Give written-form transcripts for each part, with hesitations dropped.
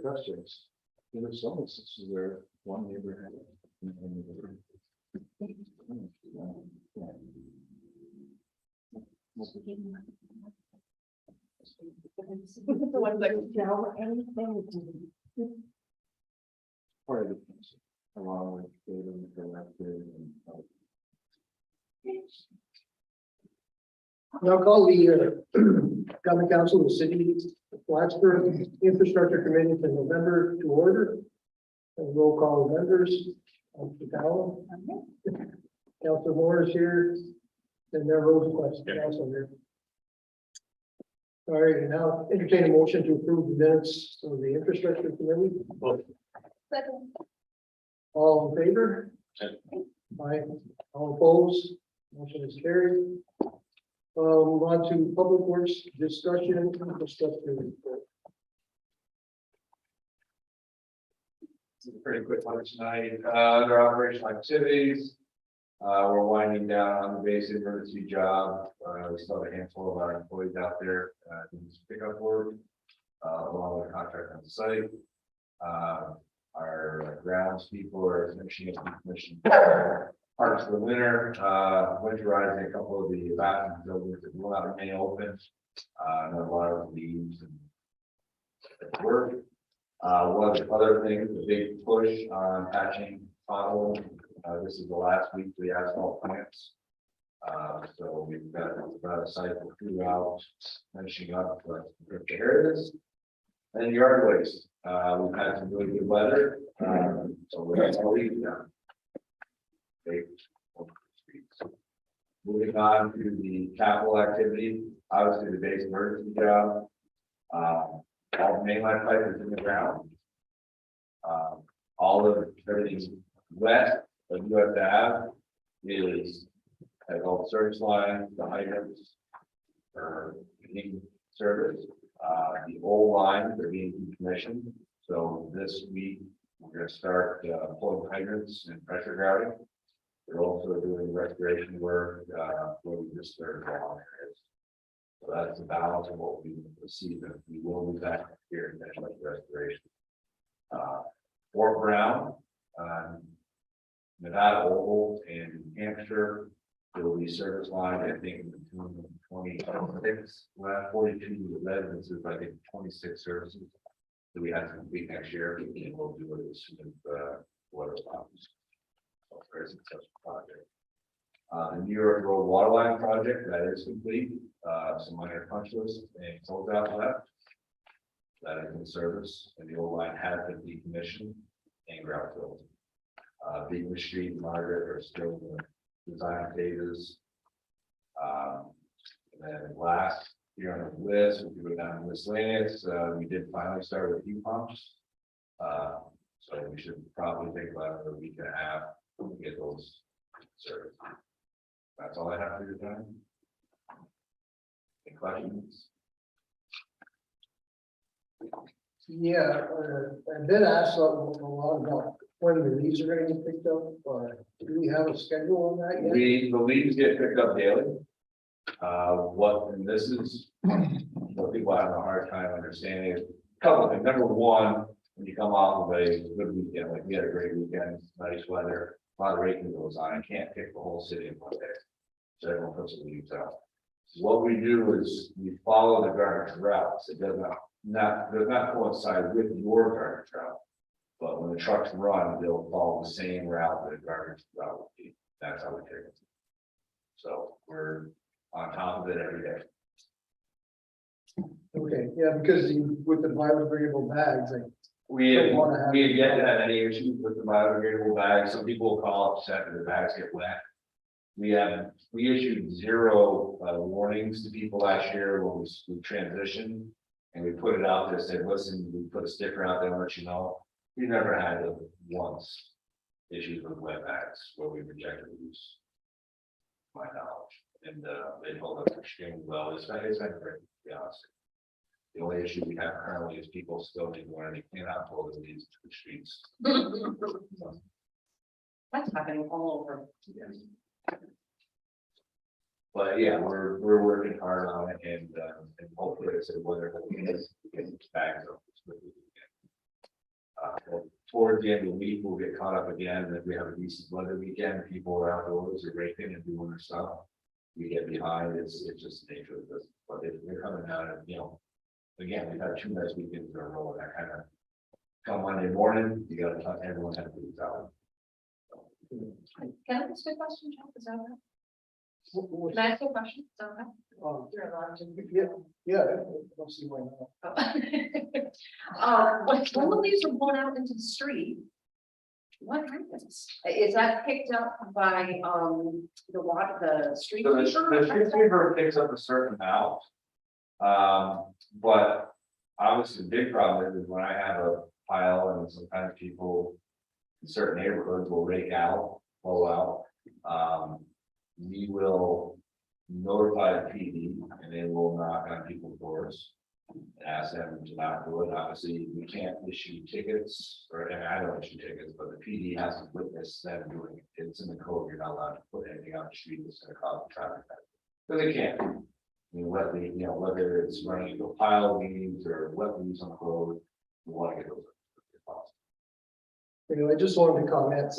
questions? There was some instances where one neighbor had it. The ones that tell anything. Part of the council, along with data collected and. Now call the common council of the city of Plattsburgh Infrastructure Committee for November to order. And roll call members, Mr. Powell, Councilor Moore is here, and there was a question also here. All right, and now entertain a motion to approve the minutes of the infrastructure committee. Second. All in favor? Aye. All opposed? Motion is carried. Move on to public works discussion infrastructure report. This is a pretty quick one tonight. Under operational activities, we're winding down on the base emergency job. We still have a handful of our employees out there doing some pickup work, along with a contract on the site. Our grounds people are finishing up decommissioning parts for the winter, winterizing a couple of the bathroom buildings that will not remain open. And a lot of leaves and work. One of the other things, the big push on patching potholes. This is the last week for the asphalt plants. So we've got about a cycle throughout, finishing up for areas. And yard waste, we've had some really good weather, so we're already done. Moving on to the capital activity, obviously the base emergency job. All the mainline pipe is in the ground. All of everything's west of US Ave is has all the service lines, the hydrants are being serviced. The old lines are being decommissioned. So this week we're going to start pulling hydrants and pressure grouting. We're also doing restoration work where we just started all areas. So that's the balance of what we receive. And we will be back here in next restoration. Fort Brown, Nevada Oval in New Hampshire. There will be service line, I think, in between 26, 42 residences, I think 26 services. So we have to complete next year, and we'll do it as soon as water allows. So very successful project. The New York Road Waterline project, that is complete. Some minor punch lists and closeout left. That is in service, and the old line has been decommissioned and ground filled. Beacon Street and Margaret are still in the design phases. And then last here on the list, we go down to miscellaneous. We did finally start with heat pumps. So we should probably take about a week and a half to get those serviced. That's all I have for you tonight. Any questions? Yeah, I've been asked a lot about when the leaves are going to get picked up. Do we have a schedule on that yet? The leaves get picked up daily. And this is what people have a hard time understanding is a couple of things. Number one, when you come off of a good weekend, like we had a great weekend, nice weather, a lot of rain goes on. I can't pick the whole city in one day. So everyone puts the leaves out. What we do is we follow the garbage routes. It does not coincide with your garbage route. But when the trucks run, they'll follow the same route that a garbage route would be. That's how we take it. So we're on top of it every day. Okay, yeah, because with the biodegradable bags, like, We Don't wanna have- have yet to have any issues with the biodegradable bags. Some people will call upset that the bags get wet. We issued 0 warnings to people last year when we transitioned. And we put it out there, said, listen, we put a sticker out there and let you know. We never had once issues with wet bags where we rejected use. My knowledge, and they hold up extremely well. It's been great, to be honest. The only issue we have currently is people still need more, and they cannot pull the leaves to the streets. That's happening all over. Yes. But yeah, we're working hard on it, and hopefully it's a weather that we get bags up. towards the end of the week, we'll get caught up again, and if we have a decent weather weekend, people are outdoors, are raking and doing their stuff. We get behind, it's just the nature of this, but they're coming out and, again, we've had 2 nice weekends in a row, and that kind of. Come Monday morning, you gotta tell everyone how to do it out. Can I ask a question, Jeff? Is that okay? What- Can I ask you a question? Is that okay? You're allowed to. Yeah, I don't see why not. When the leaves are blown out into the street, what happens? Is that picked up by, the water, the street? So the sweeper? street sweeper picks up a certain amount. But obviously the big problem is when I have a pile and sometimes people. In certain neighborhoods will rake out, blow out. We will notify the PD and they will knock on people's doors. Ask them to not do it. Obviously, we can't issue tickets, and I don't issue tickets, but the PD has to witness them doing it. It's in the code, you're not allowed to put anything on the street that's gonna cause traffic. Because they can't. Whether it's running into a pile of leaves or wet leaves on the road, we want to get those. If possible. Anyway, I just wanted to comment,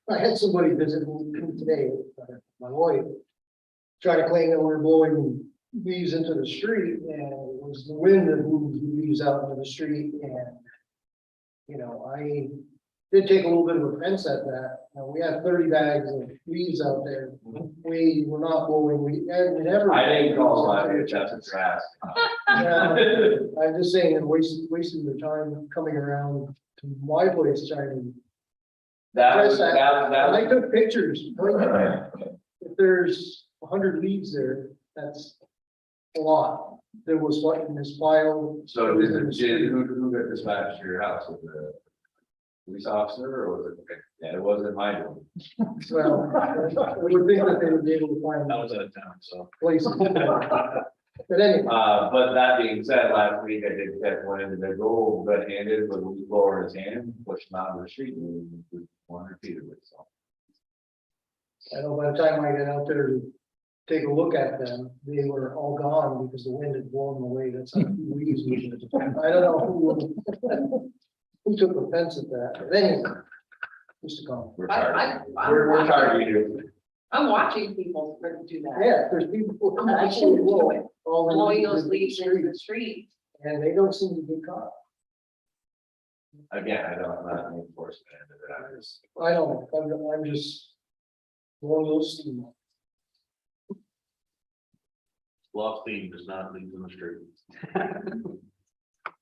I had somebody visit me today, my wife. Trying to claim that we're blowing leaves into the street, and it was the wind that moved the leaves out into the street, and. I did take a little bit of offense at that, we had 30 bags of leaves out there. We were not blowing, we never. I didn't call it, that's a trash. Yeah, I'm just saying, and wasting their time coming around to my place trying to. That was, And I that took pictures. was. If there's 100 leaves there, that's a lot. There was what in this pile. So did who got dispatched to your house? Was it a police officer or was it? Yeah, it wasn't my doing. Well, I would think that they would be able to find I was out of town, so. places. But anyway, But that being said, last week I did catch one individual red-handed with a leaf blower in his hand, pushed him out of the street and we wanted to it, so. I know by the time I got out there to take a look at them, they were all gone because the wind had blown them away. That's how few leaves. I don't know who took offense at that. But anyway, just a comment. We're I- tired. I'm We're tired watching- of you. I'm watching people do that. Yeah, there's people who I'm actually watching them do blow it. all the Blowing leaves those into the leaves into street, the street. and they don't seem to get caught. Again, I don't, I'm not an enforcement end of it, I'm just. I don't, I'm just one of those. Lost theme does not leave in the street.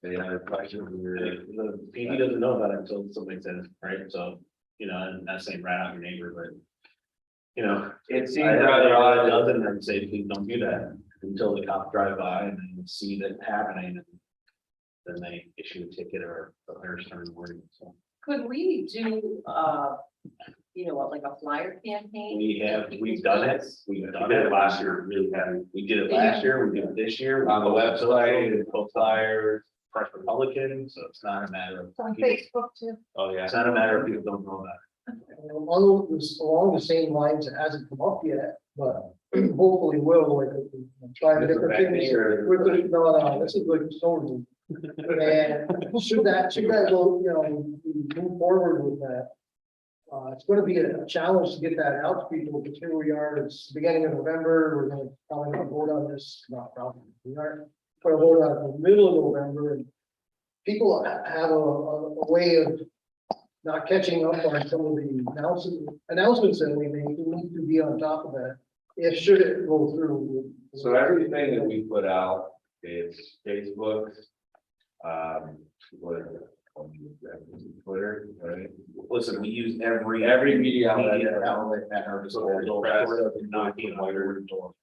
Any other questions? The PD doesn't know about it until somebody says, right, so, and not saying rat out your neighbor, but. It seems I'd rather rather odd. odd than and say, please don't do that until the cops drive by and then see that happening. And then they issue a ticket or a hair stern warning, so. Could we do, like a flyer campaign? We've done it, we've done it last year, really had, we did it last year, we did it this year. On the website, and post flyers, press Republican, so it's not a matter of. On Facebook too. Oh, yeah, it's not a matter of people don't know that. Along the same lines, it hasn't come up yet, but hopefully will, like, trying different things. No, this is like snow. And should that go, move forward with that. It's gonna be a challenge to get that out to people, because here we are, it's the beginning of November, we're gonna probably not vote on this, not probably, we aren't gonna vote on it in the middle of November, and people have a way of not catching up on some of the announcements that we make. We need to be on top of that, if should it go through. So everything that we put out is Facebook. What is it? Twitter, right? Listen, we use every Media outlet at our disposal. Not being wired door.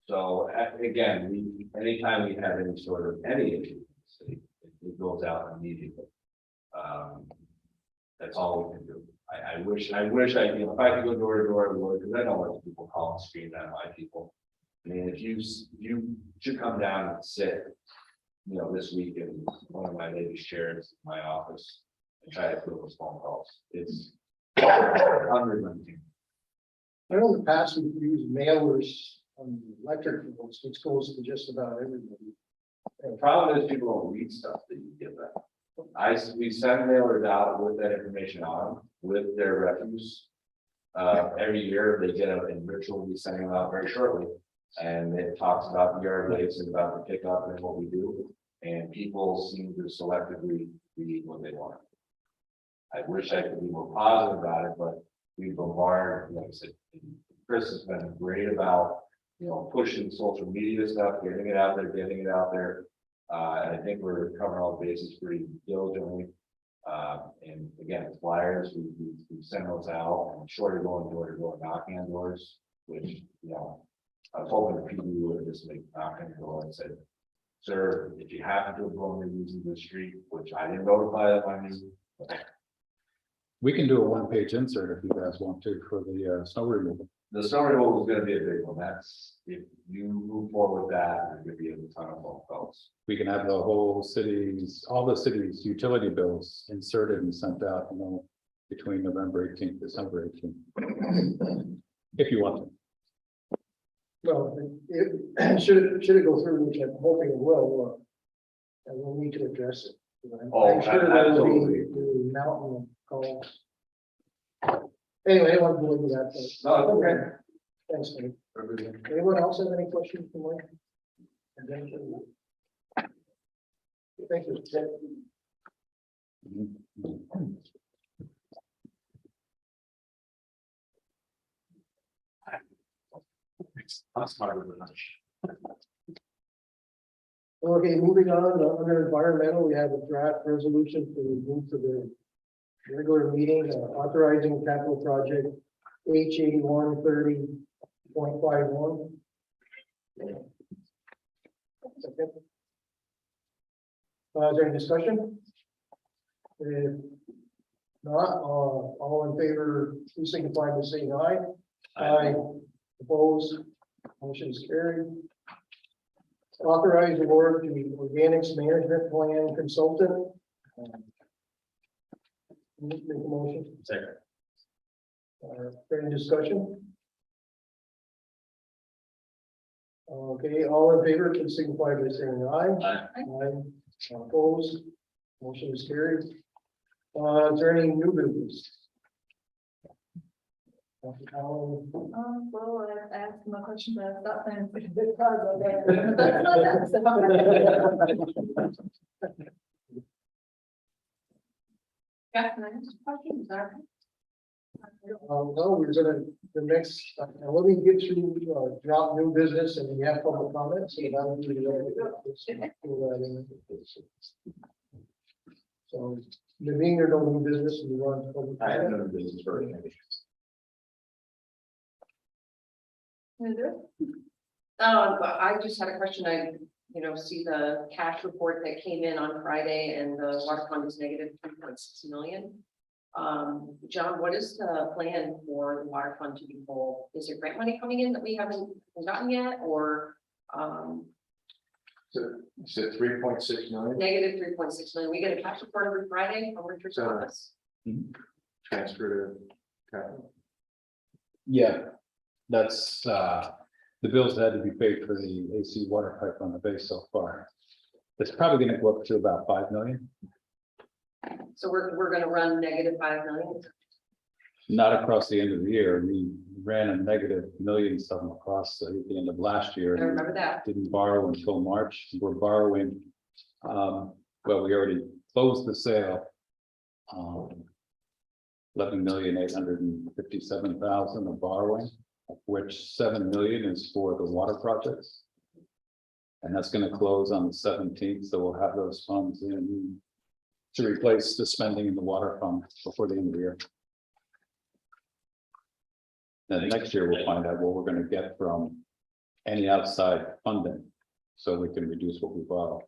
So again, anytime we have any sort of any issue, it goes out immediately. That's all we can do. I wish if I could go door to door, I would, because I know what people call and scream at my people. I mean, if you should come down and sit, this week in one of my ladies' chairs in my office and try to fill those phone calls. It's unrelenting. I know in the past we've used mailers on electric bills, which goes to just about everybody. The problem is people don't read stuff that you give them. We send mailers out with that information on, with their refuse. Every year they get a ritual, we send them out very shortly. And it talks about the yard waste and about the pickup and what we do. And people seem to selectively read what they want. I wish I could be more positive about it, but we bombard, like I said, Chris has been great about, pushing social media stuff, getting it out there. And I think we're covering all the bases pretty diligently. And again, flyers, we send those out, and short of going door to door, knocking on doors, which, I was hoping the people would just make knock on the door and said, sir, if you happen to have gone and using the street, which I didn't notify them, I mean. We can do a one-page insert if you guys want to for the snow removal. The snow removal is gonna be a big one. That's, if you move forward with that, there's gonna be a ton of phone calls. We can have the whole city's, all the city's utility bills inserted and sent out, between November 18th, December 18th. If you want to. Well, should it go through, which I'm hoping it will, and we'll need to address it. I'm sure there will be a mountain of calls. Anyway, I want to go into that. No, it's okay. Thanks, Mike. Anyone else have any questions for Mike? Thank you. I'm smarter than that. Okay, moving on, under environmental, we have a draft resolution to move to the regular meeting, authorizing capital project H 8130.51. Is there any discussion? If not, all in favor, please signify by saying aye. Aye. Opposed, motion is carried. Authorize award to the Organics Management Plan Consultant. Make a motion. Second. Any discussion? Okay, all in favor, please signify by saying aye. Aye. Aye. Opposed, motion is carried. Is there any new business? Dr. Collins? Well, I asked my question, but I thought then. Yeah, can I ask a question? Is that okay? No, we're gonna, the next, let me get through, drop new business and we have public comments. So that'll be so, there being there no new business, we want to public. I have comment. no business for it. But I just had a question. I, see the cash report that came in on Friday and the water fund is negative 3.6 million. John, what is the plan for the water fund to be full? Is there grant money coming in that we haven't gotten yet, or So you said 3.6 million negative 3.6 million? We get a cash report every Friday from Richard's office. transfer to capital. Yeah, that's the bills that had to be paid for the AC water pipe on the base so far. It's probably gonna go up to about 5 million, So we're gonna run negative 5 million. not across the end of the year. We ran a negative million something across at the end of last year. I remember that. Didn't borrow until March. We're borrowing, well, we already closed the sale. 11,857,000 of borrowing, of which 7 million is for the water projects. And that's gonna close on the 17th, so we'll have those funds in to replace the spending in the water fund before the end of the year. Then next year, we'll find out what we're gonna get from any outside funding, so we can reduce what we borrow.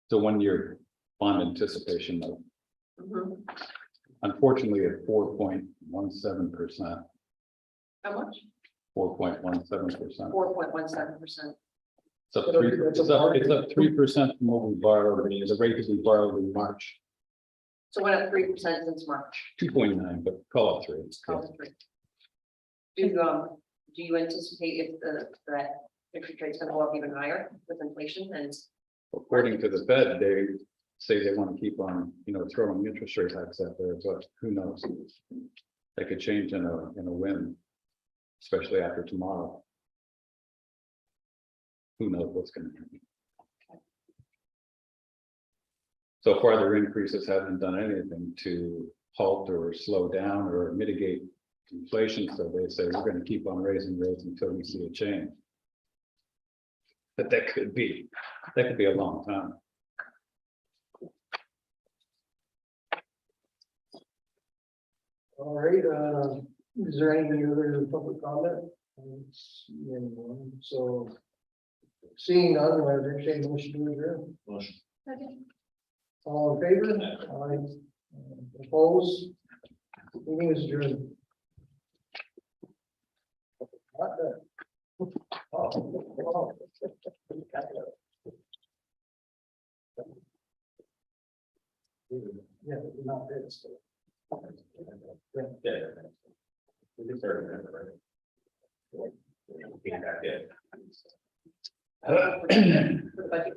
So 1 year bond anticipation note, Mhm. unfortunately at 4.17%, How much? 4.17%. 4.17%. It's up 3% from what we borrowed, the rate that we borrowed in March, So went up 3% since March. 2.9, but call it 3. Call it 3. do you anticipate if that interest rate's gonna go up even higher with inflation and? According to the Fed, they say they want to keep on, throwing interest rate hikes out there, but who knows? They could change in a whim, especially after tomorrow. Who knows what's going to happen? So far, their increases haven't done anything to halt or slow down or mitigate inflation, so they say we're going to keep on raising rates until we see a change. But that could be a long time. All right, is there any other public comment? I don't see anyone. So seeing none, I entertain a motion to adjourn. Motion. All in favor? Aye. Opposed? Meeting is adjourned. Not bad. Oh, wow. Yeah, not bad. So. Yeah. We can start remember, right? Feedback, yeah. For the budget?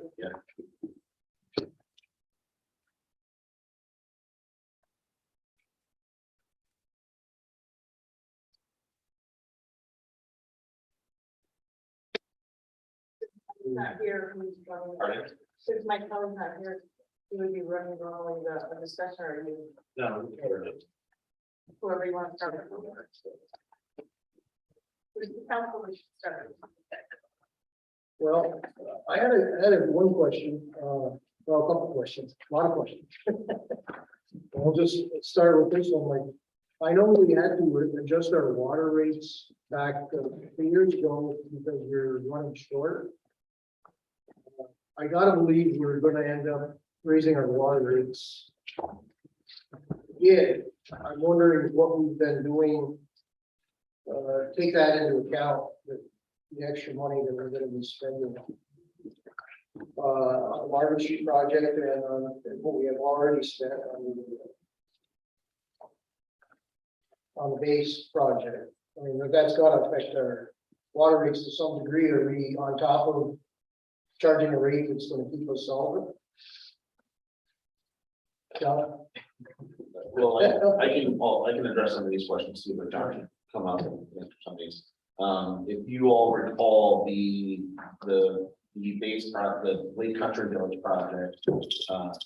Not here, who's running, Pardon? since my colleague's not here, he would be running normally the discussion, or you, No, we covered it. whoever you want to start. Who's the council, we should start. Well, I had one question, well, a couple questions, a lot of questions. I'll just start with this one, like, I know we had to adjust our water rates back 3 years ago because we're running short. I gotta believe we're gonna end up raising our water rates. Yeah, I'm wondering what we've been doing. Take that into account, the extra money that we're gonna be spending. On the Marvin Street project and on what we have already spent on the base project. I mean, that's gotta affect our water rates to some degree. Are we on top of charging a rate that's gonna keep us solvent? John? Well, I can address some of these questions, see if John can come up and answer some of these. If you all recall the base project, the Lake Country Village project,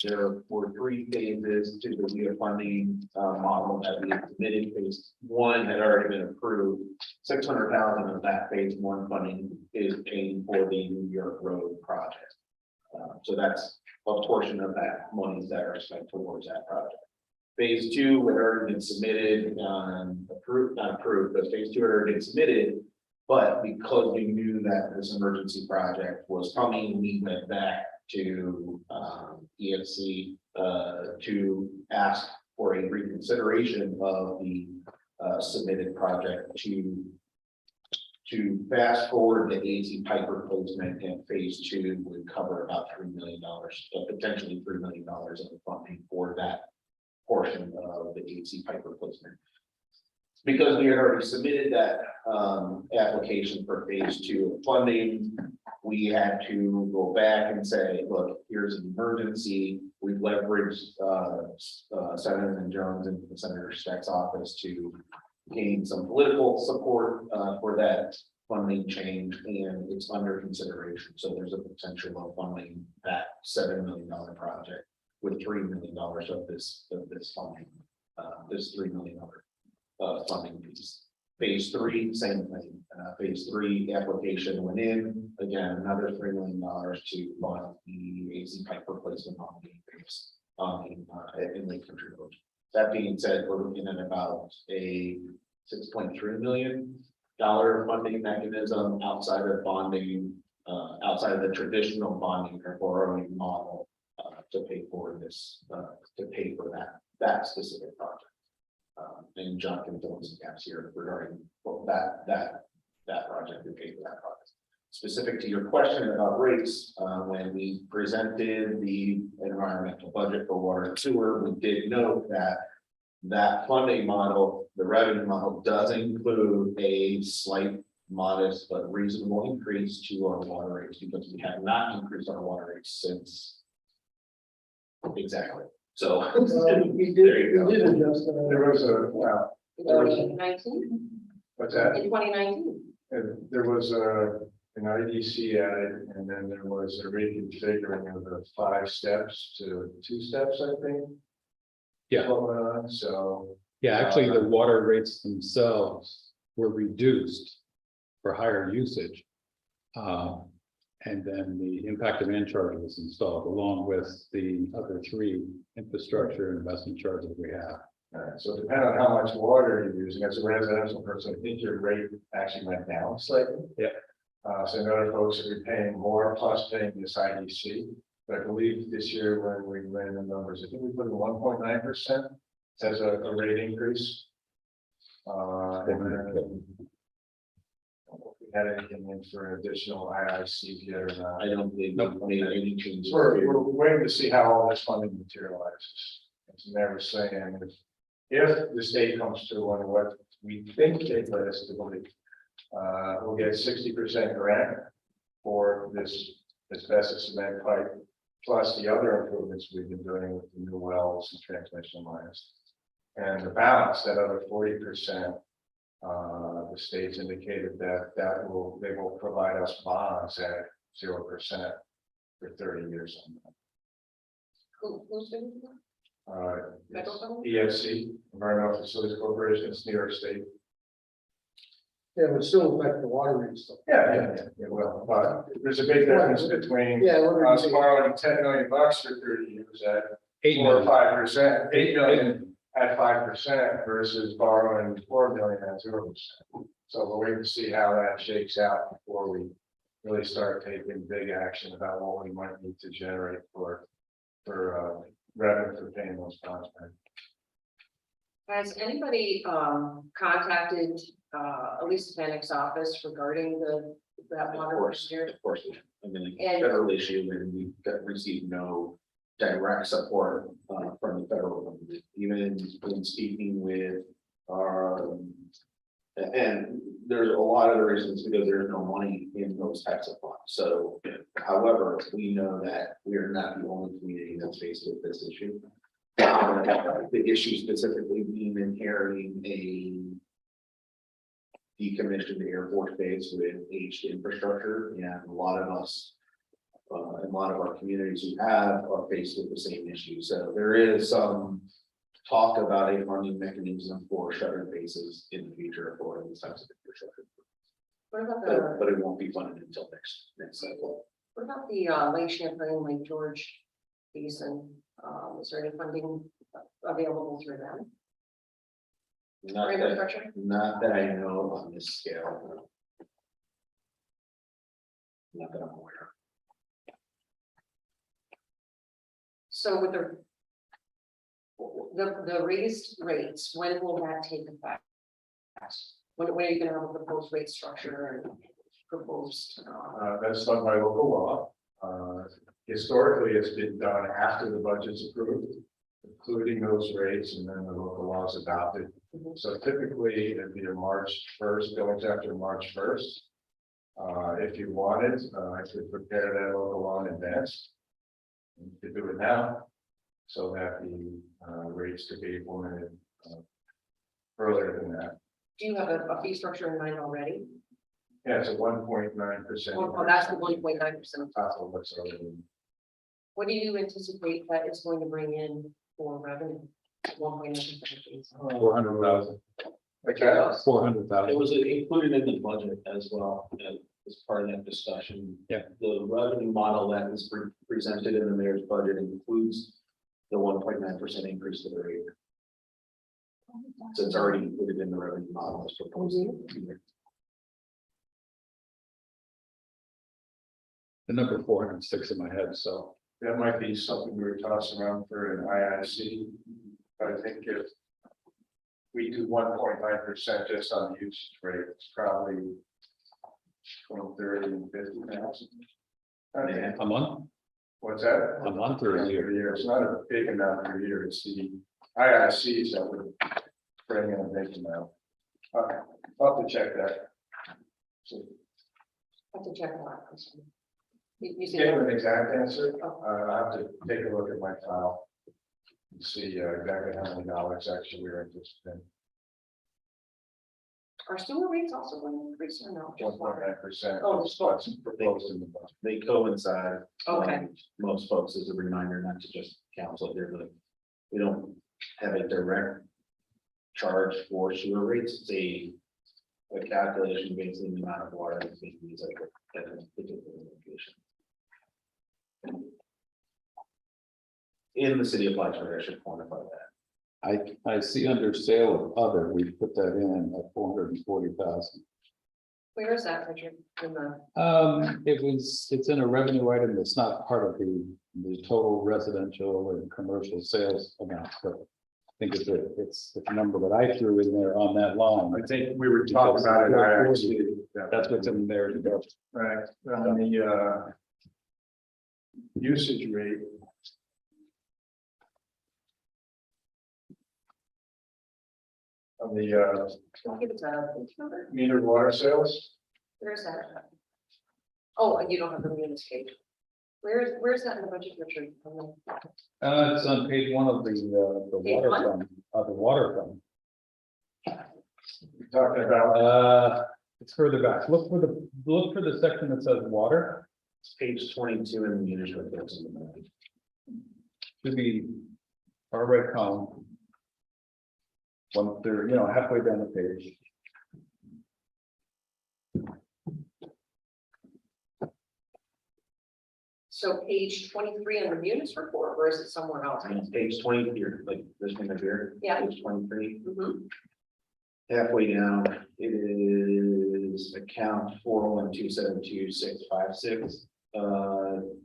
there were 3 phases to the year funding model that we submitted. Phase 1 had already been approved. 600,000 of that phase 1 funding is paying for the New York Road project. So that's a portion of that monies that are spent towards that project. Phase 2 had already been submitted, approved, not approved, but phase 2 had already been submitted. But because we knew that this emergency project was coming, we went back to EFC to ask for a reconsideration of the submitted project to fast forward the AC pipe replacement, and phase 2 would cover about $3 million, potentially $3 million of the funding for that portion of the AC pipe replacement. Because we had already submitted that application for phase 2 of funding, we had to go back and say, look, here's an emergency. We've leveraged Senator Jones and Senator Steck's office to gain some political support for that funding change, and it's under consideration. So there's a potential of funding that $7 million project with $3 million of this funding, this $3 million funding piece. Phase 3, same thing. Phase 3 application went in, again, another $3 million to fund the AC pipe replacement on the base in Lake Country Village. That being said, we're looking at about a $6.3 million funding mechanism outside of bonding, outside of the traditional bonding or borrowing model to pay for this, to pay for that specific project. And John can fill in some gaps here regarding that project and pay for that project. Specific to your question about rates, when we presented the environmental budget for water and sewer, we did note that funding model, the revenue model, does include a slight modest but reasonable increase to our water rates because we have not increased our water rates since. Exactly, so. We There you did, go. we did adjust. There was a, In 2019, what's that? in 2019. There was an IDC added, and then there was a reconfiguring of the 5 steps to 2 steps, I think. Yeah. What went on, so, Yeah, actually, the water rates themselves were reduced for higher usage. And then the impact demand charge was installed along with the other 3 infrastructure investment charges we have. so depending on how much water you're using, as a residential person, I think your rate actually went down slightly. Yeah. So I know other folks are paying more plus paying this IDC. But I believe this year when we ran the numbers, I think we put in 1.9% as a rate increase. And then if we had anything in for additional IIC yet or not. I don't think we made any changes. We're waiting to see how all this funding materializes. It's never saying if the state comes to on what we think they let us to believe. We'll get 60% grant for this asbestos cement pipe, plus the other improvements we've been doing with the new wells and transmission lines. And the balance, that other 40%, the state's indicated that they will provide us bonds at 0% for 30 years. Who's doing that? It's Federal government? EFC, Environmental Facilities Corporation, it's New York State. Yeah, it would still affect the water rates though. Yeah, it will, but there's a big difference between Yeah, we're us borrowing $10 million for 30 years at 8 4 or million. 5%, 8 million at 5% versus borrowing 4 million at 0%. So we're waiting to see how that shakes out before we really start taking big action about what we might need to generate for revenue for paying those bonds back. Has anybody contacted Elisa Panic's office regarding that Of water course, here? of course, I mean, And- federal issue, and we received no direct support from the federal government, even in speaking with our. And there's a lot of the reasons because there's no money in those types of funds. So, however, we know that we are not the only community that's faced with this issue. The issue specifically being inheriting a decommissioned Air Force base with aged infrastructure, and a lot of us, and a lot of our communities who are faced with the same issue. So there is some talk about a funding mechanism for shuttered bases in the future for these types of infrastructure. What about But it won't be funded until next cycle. what about the Lake Champlain, Lake George basin? Is there any funding available through them? Not For that, infrastructure? not that I know on this scale. Not that I'm aware. So with the raised rates, when will that take effect? When are you gonna have a proposed rate structure and proposed? That's done by local law. Historically, it's been done after the budget's approved, including those rates, and then the local laws adopted. Mhm. So typically, it'd be a March 1st, going after March 1st. If you wanted, I could prepare that local law in advance. You could do it now, so that the rates could be implemented earlier than that. Do you have a fee structure in mind already? Yeah, it's a 1.9%. Oh, that's the 1.9%. Top of what's already. What do you anticipate that it's going to bring in for revenue? 1.9%. 400,000. Okay. 400,000. It was included in the budget as well, as part of that discussion. Yeah. The revenue model that is presented in the mayor's budget includes the 1.9% increase to the rate. So it's already included in the revenue model as proposed. The number 406 in my head, so. That might be something we were tossing around for an IIC. But I think if we do 1.9% just on the usage rate, it's probably between 30 and 50,000. Okay, A month, what's that? a month or a year. It's not a big amount per year, it's the IICs that would bring in a big amount. Okay, I'll have to check that. have to check a lot. You see, Give an exact answer, Oh. I have to take a look at my file. And see exactly how many dollars actually we're interested in. are sewer rates also going to increase or no? Just water? 1.9%. Oh, is what's proposed in the budget. They coincide. Okay. Most folks, as a reminder, not to just council here, but we don't have a direct charge for sewer rates. It's a calculation based on the amount of water that's being used at a particular location. In the city of Plattsburgh, I should quantify that. I see under sale of other, we put that in at 440,000. Where is that, Richard? In the, It's in a revenue item that's not part of the total residential and commercial sales amount, but I think it's the number that I threw in there on that line. I think we were talking about it. I actually- That's what's in there to go. Right, on the usage rate. On the can you give us a page number? metered water sales, Where is that? Oh, and you don't have the munis page. Where's that in the budget, Richard? It's on page 1 of the Page water one? fund, of the water fund. we're talking about, It's further back. Look for the section that says water. It's page 22 in the municipal reports. Should be far right column. 1/3, halfway down the page. So page 23 on the munis report, or is it somewhere else? I mean, page 20 here, like this one here. Yeah. Page 23. Mhm. Halfway down, it is account 412722656,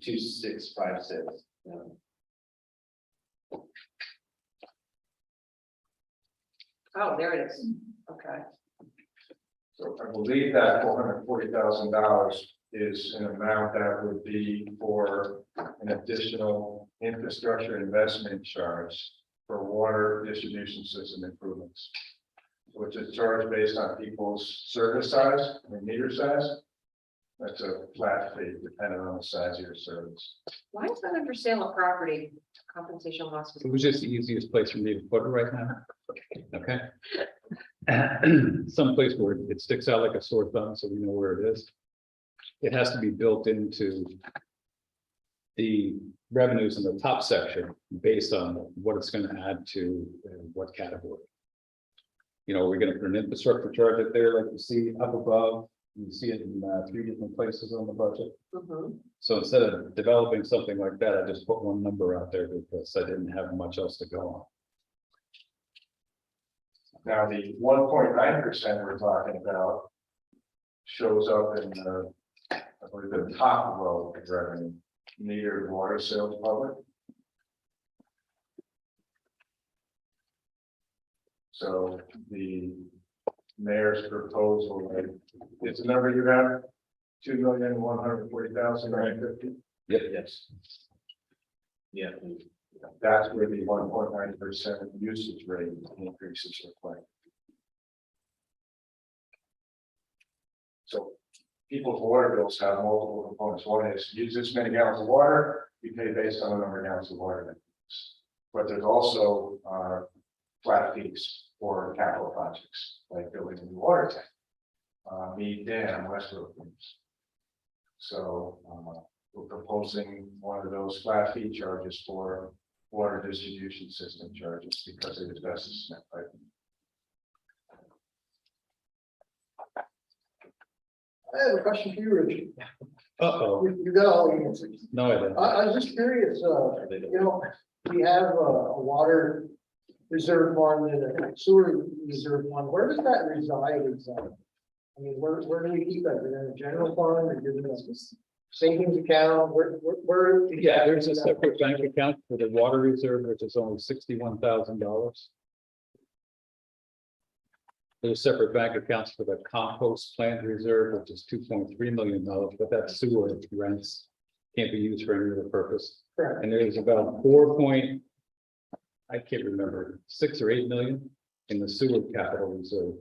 2656. Oh, there it is. Okay. so I believe that $440,000 is an amount that would be for an additional infrastructure investment charge for water distribution system improvements. Which is charged based on people's service size, meter size. That's a flat fee depending on the size of your service. Why is that under sale of property compensation losses? It was just the easiest place for me to put it right now. Okay. Someplace where it sticks out like a sore thumb, so we know where it is. It has to be built into the revenues in the top section based on what it's going to add to what category. We're going to put an infrastructure charge up there, like you see up above. You see it in 3 different places on the budget. Mhm. So instead of developing something like that, I just put one number out there because I didn't have much else to go on. Now, the 1.9% we're talking about. Shows up in I believe the top row of revenue, metered water sales public. So the mayor's proposal, right, it's the number you have, 2,140,950. Yep. Yes. Yeah. That's where the 1.9% usage rate increases reflect. So people's water bills have multiple components. One is use this many gallons of water, you pay based on the number of gallons of water that you use. But there's also flat fees for capital projects, like building a new water tank. Mead Dam, Westbrook. So we're proposing one of those flat fee charges for water distribution system charges because it is best cement pipe. I have a question for you, Richard. Uh-oh, You got all the answers. no, I didn't. I was just curious, we have a water reserve fund and a sewer reserve fund. Where does that reside exactly? I mean, where do we keep that? In a general fund or in a savings account? Where? Yeah, there's a separate bank account for the water reserve, which is only $61,000. There's separate bank accounts for the compost plant reserve, which is $2.3 million, but that sewer rents can't be used for any other purpose. Correct. And there's about I can't remember, 6 or 8 million in the sewer capital reserve,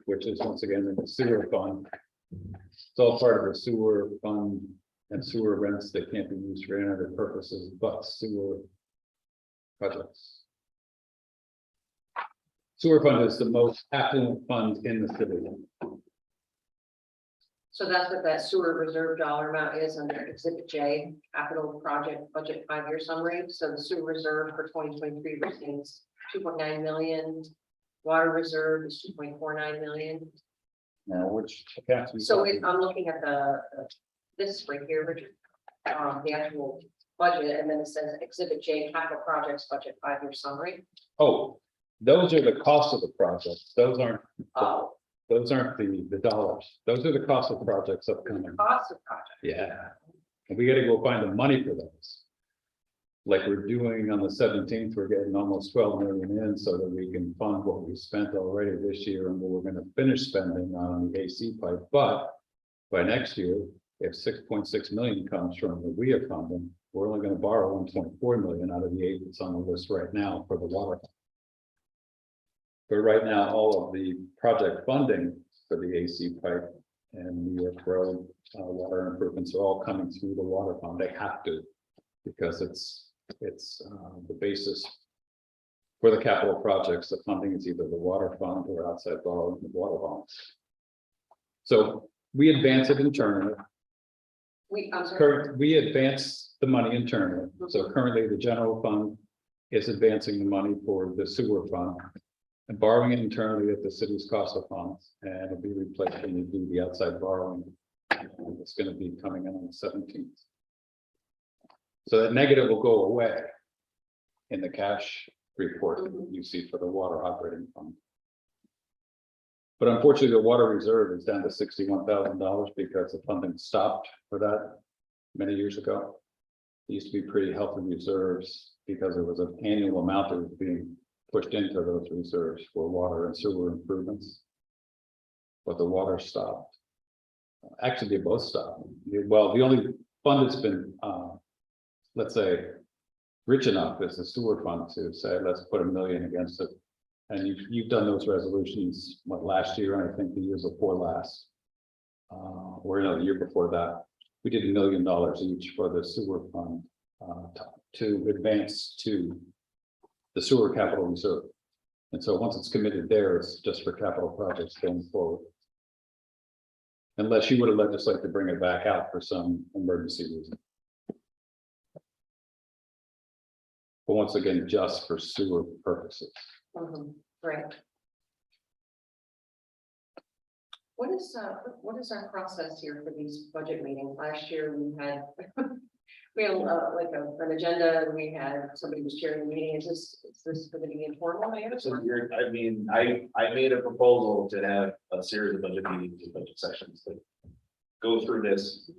which is once again in the sewer fund. It's all part of the sewer fund and sewer rents that can't be used for any other purposes but sewer projects. Sewer fund is the most affluent fund in the city. So that's what that sewer reserve dollar amount is under exhibit J, capital project budget 5-year summary. So the sewer reserve for 2023 retains 2.9 million. Water reserve is 2.49 million. Now, which accounts. we So talking- I'm looking at this right here, Richard, the actual budget, and then it says exhibit J, capital projects budget 5-year summary. Oh, those are the costs of the projects. Oh, Those aren't the dollars. Those are the costs of projects upcoming. cost of project. Yeah. And we gotta go find the money for those. Like we're doing on the 17th, we're getting almost 12 million in so that we can fund what we spent already this year and what we're gonna finish spending on the AC pipe. But by next year, if 6.6 million comes from the WIA funding, we're only gonna borrow 1.4 million out of the 8 that's on the list right now for the water. But right now, all of the project funding for the AC pipe and New York Road water improvements are all coming through the water fund. They have to, because it's the basis for the capital projects. The funding is either the water fund or outside borrowing the water bonds. So we advance it internally. I'm sorry. We advance the money internally. So currently, the general fund is advancing the money for the sewer fund and borrowing it internally at the city's cost of funds, and it'll be replaced when you do the outside borrowing. It's gonna be coming in on the 17th. So that negative will go away in the cash report that you see for the water operating fund. But unfortunately, the water reserve is down to $61,000 because the funding stopped for that many years ago. It used to be pretty healthy reserves because it was an annual amount that was being pushed into those reserves for water and sewer improvements. But the water stopped. Actually, they both stopped. Well, the only fund that's been, let's say, rich enough is the sewer fund to say, let's put $1 million against it. And you've done those resolutions, what, last year, and I think the years before last. Or no, the year before that, we did $1 million each for the sewer fund to advance to the sewer capital reserve. And so once it's committed there, it's just for capital projects going forward. Unless you would have legislated to bring it back out for some emergency reason. But once again, just for sewer purposes. Right. What is our process here for these budget meetings? Last year we had like an agenda, and we had somebody was chairing the meeting. Is this going to be informal? So I mean, I made a proposal to have a series of budget meetings and budget sessions that go through this.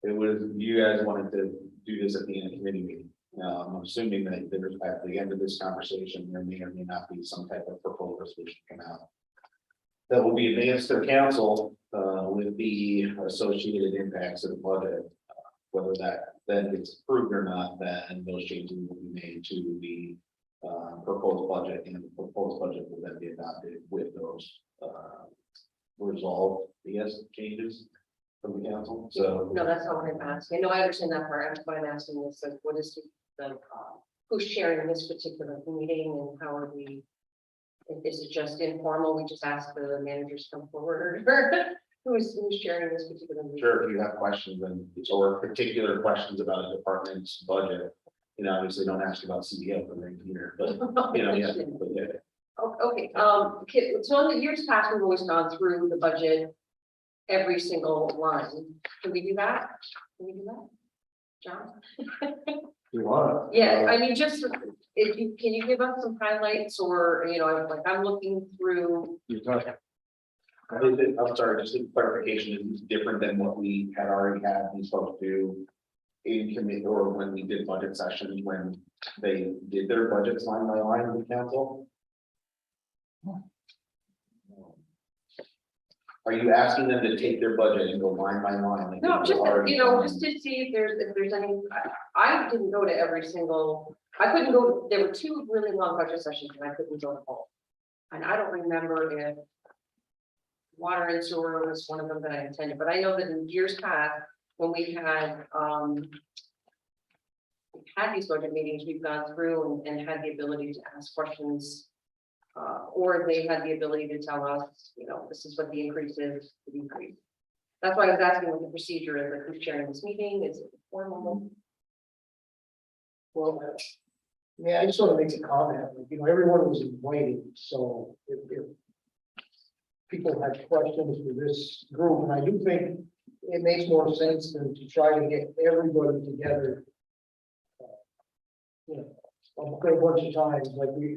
It was, you guys wanted to do this at the end of committee meeting. I'm assuming that there's at the end of this conversation, there may or may not be some type of proposal resolution come out that will be advanced to council with the associated impacts of the budget. Whether that then gets approved or not, then those changes will be made to the proposed budget, and the proposed budget will then be adopted with those resolved, changes from the council. So No, that's not what I'm asking. No, I understand that part. What I'm asking is like, what is the who's chairing this particular meeting, and how are we? Is it just informal? We just ask the managers to come forward, or who's sharing this particular meeting? sure, if you have questions and or particular questions about a department's budget, obviously don't ask about CDL for the here, but yeah. But yeah. Okay, so in the years past, we've always gone through the budget, every single line. Can we do that? Can we do that? John? You want? Yeah, I mean, just if you, can you give us some highlights, or, like I'm looking through. I'm sorry, just a clarification, is different than what we had already had these folks do in committee, or when we did budget sessions, when they did their budgets line by line with council. Are you asking them to take their budget and go line by line? like No, they've just, already just done? to see if there's any, I didn't go to every single, I couldn't go, there were 2 really long budget sessions and I couldn't go to all. And I don't remember if water and sewer was one of them that I attended, but I know that in years past, when we had these budget meetings, we've gone through and had the ability to ask questions. Or they had the ability to tell us, you know, this is what the increase is, the increase. That's why I was asking what the procedure is, like who's chairing this meeting, is it formal? Well, yeah, I just want to make a comment, like, you know, everyone was invited, so if people had questions for this group, and I do think it makes more sense than to try to get everybody together. You know, a bunch of times like we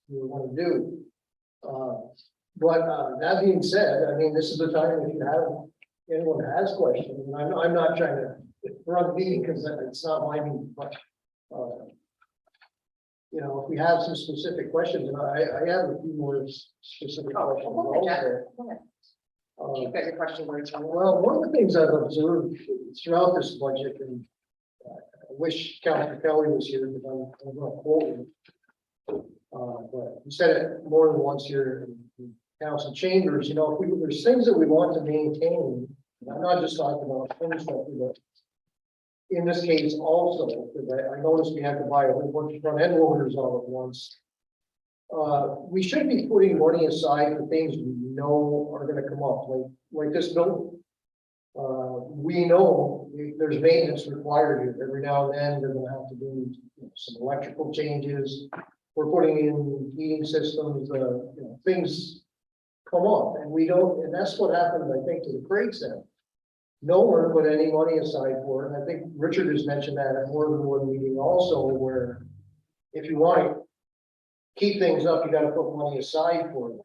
want to do. But that being said, I mean, this is the time if you have, anyone has questions, and I'm not trying to run the meeting because it's not my meeting, but you know, if we have some specific questions, and I have a few more specific questions. Go ahead, Jack. also. Go ahead. Uh, You've got your question where it's on. Well, one of the things I've observed throughout this budget, and I wish Councilor Kelly was here, because I'm going to quote him. But he said it more than once here in council chambers, you know, if there's things that we want to maintain, and I'm not just talking about infrastructure, but in this case also, because I noticed we had to buy a whole bunch of front end loaders all at once. We should be putting money aside for things we know are gonna come up, like this building. We know there's maintenance required here. Every now and then, they're gonna have to do some electrical changes. We're putting in heating systems, things come up, and we don't, and that's what happened, I think, to the Craig Center. No one put any money aside for it, and I think Richard has mentioned that at more than one meeting also, where if you want to keep things up, you gotta put money aside for it.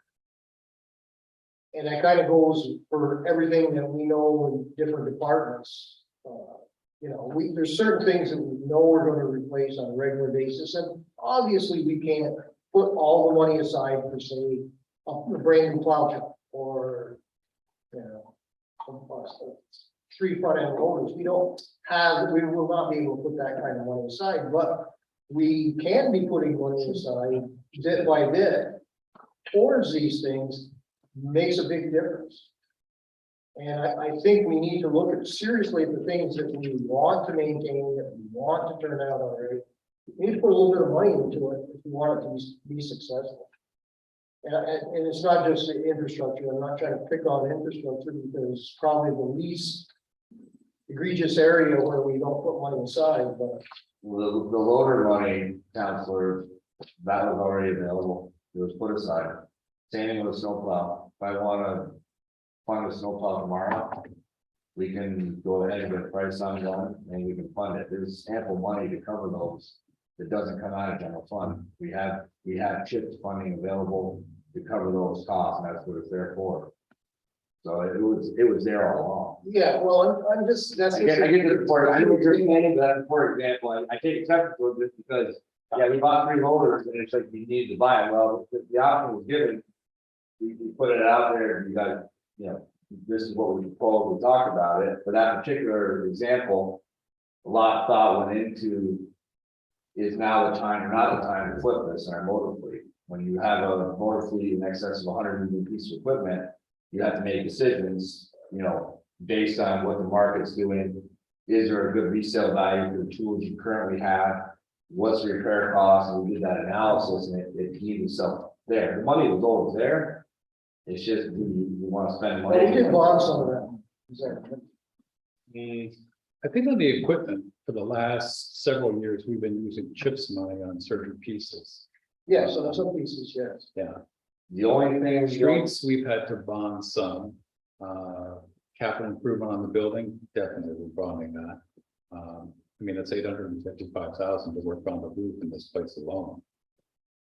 And that kind of goes for everything that we know in different departments. You know, there's certain things that we know we're gonna replace on a regular basis, and obviously we can't put all the money aside for, say, a brand new plow truck, or, you know, 3 front end loaders. We will not be able to put that kind of money aside, but we can be putting money aside bit by bit towards these things, makes a big difference. And I think we need to look at seriously at the things that we want to maintain, that we want to turn out all right. We need to put a little bit of money into it if we want it to be successful. And it's not just the infrastructure. I'm not trying to pick on infrastructure, because it's probably the least egregious area where we don't put money aside, but The loader money, Counselor, that was already available, it was put aside. Same with snowplow, if I wanna fund a snowplow tomorrow, we can go ahead and get a price on one, and we can fund it, there's ample money to cover those. It doesn't come out of general fund, we have CHIPS funding available to cover those costs, and that's what it's there for. So it was there all along. yeah, well, I'm just, that's. I get the part, I know what you're saying, but for example, I take exception to it just because, yeah, we bought 3 loaders and it's like you need to buy it. Well, the option was given. We put it out there and you got, you know, this is what we proposed, we talked about it. For that particular example, a lot of thought went into, is now the time or not the time to flip this in our motor fleet? When you have a motor fleet in excess of 100 new pieces of equipment, you have to make decisions, you know, based on what the market's doing. Is there a good resale value for the tools you currently have? What's the repair cost? And we did that analysis, and it gave itself there. The money was always there. It's just, we want to spend money. Well, we did bond some of that. Exactly. I think on the equipment, for the last several years, we've been using CHIPS money on certain pieces. Yeah, so there's some pieces, yes. Yeah, The only thing. streets, we've had to bond some. Capital improvement on the building, definitely we're bonding that. I mean, it's 855,000 to work on the roof in this place alone.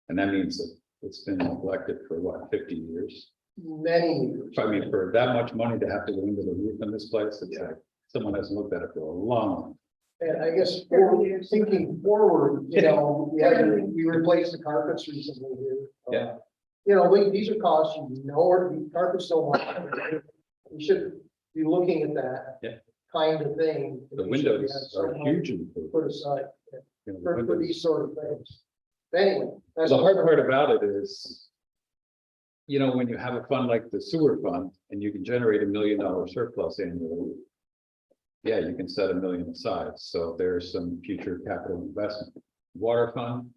And that means that it's been neglected for what, 50 years? Many years. I mean, for that much money to have to go into the roof in this place, it's like, someone hasn't looked at it for a long. And I guess thinking forward, you know, we replaced the carpets recently here. Yeah. You know, these are costs, you know, or carpets don't want. We should be looking at that. Yeah. Kind of thing. The We should windows have are some money huge improvement. Put aside You know, the for windows. these sort of things. But anyway. that's- The hard part about it is you know, when you have a fund like the sewer fund and you can generate $1 million surplus annually. Yeah, you can set $1 million aside, so there's some future capital investment. Water fund,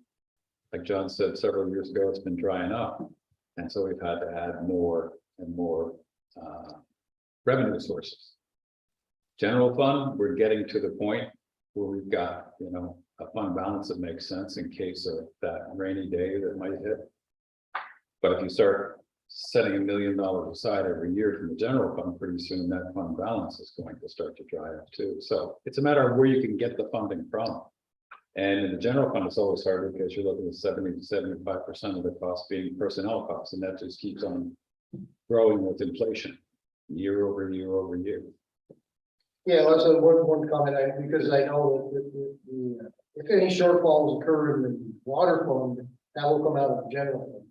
like John said several years ago, it's been drying up. And so we've had to add more and more revenue sources. General fund, we're getting to the point where we've got, you know, a fund balance that makes sense in case of that rainy day that might hit. But if you start setting $1 million aside every year from the general fund, pretty soon that fund balance is going to start to dry up too. So it's a matter of where you can get the funding from. And in the general fund, it's always hard because you're looking at 70 to 75% of the cost being personnel costs, and that just keeps on growing with inflation year over year over year. Yeah, that's one comment, because I know that if any shortfalls occur in the water fund, that will come out of the general fund.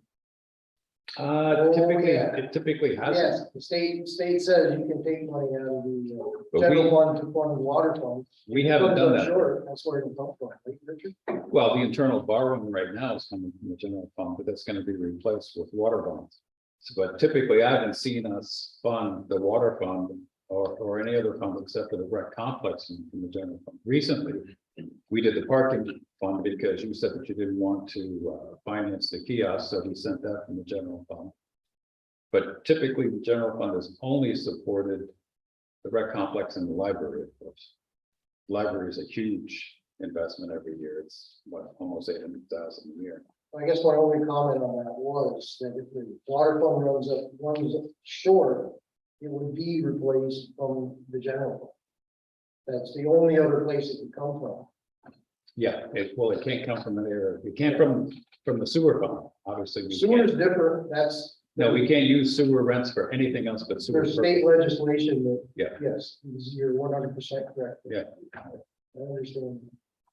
Typically, yeah. it typically Yes, hasn't. the state says you can take money out of the But general fund to fund the water fund. We haven't done that. Sure, that's where it'll come from, right, Richard? Well, the internal borrowing right now is coming from the general fund, but that's going to be replaced with water bonds. But typically, I haven't seen us fund the water fund or any other fund except for the rec complex from the general fund. Recently, we did the parking fund because you said that you didn't want to finance the kiosk, so we sent that from the general fund. But typically, the general fund has only supported the rec complex and the library, of course. Library is a huge investment every year. It's what, almost 800,000 a year. I guess my only comment on that was that if the water fund runs up short, it would be replaced from the general fund. That's the only other place it could come from. Yeah, it can't come from there. It can't from the sewer fund, obviously. We Sewer is can't. different, that's, No, we can't use sewer rents for anything else but sewer. there's state legislation that, Yeah. yes, you're 100% correct. Yeah. I understand.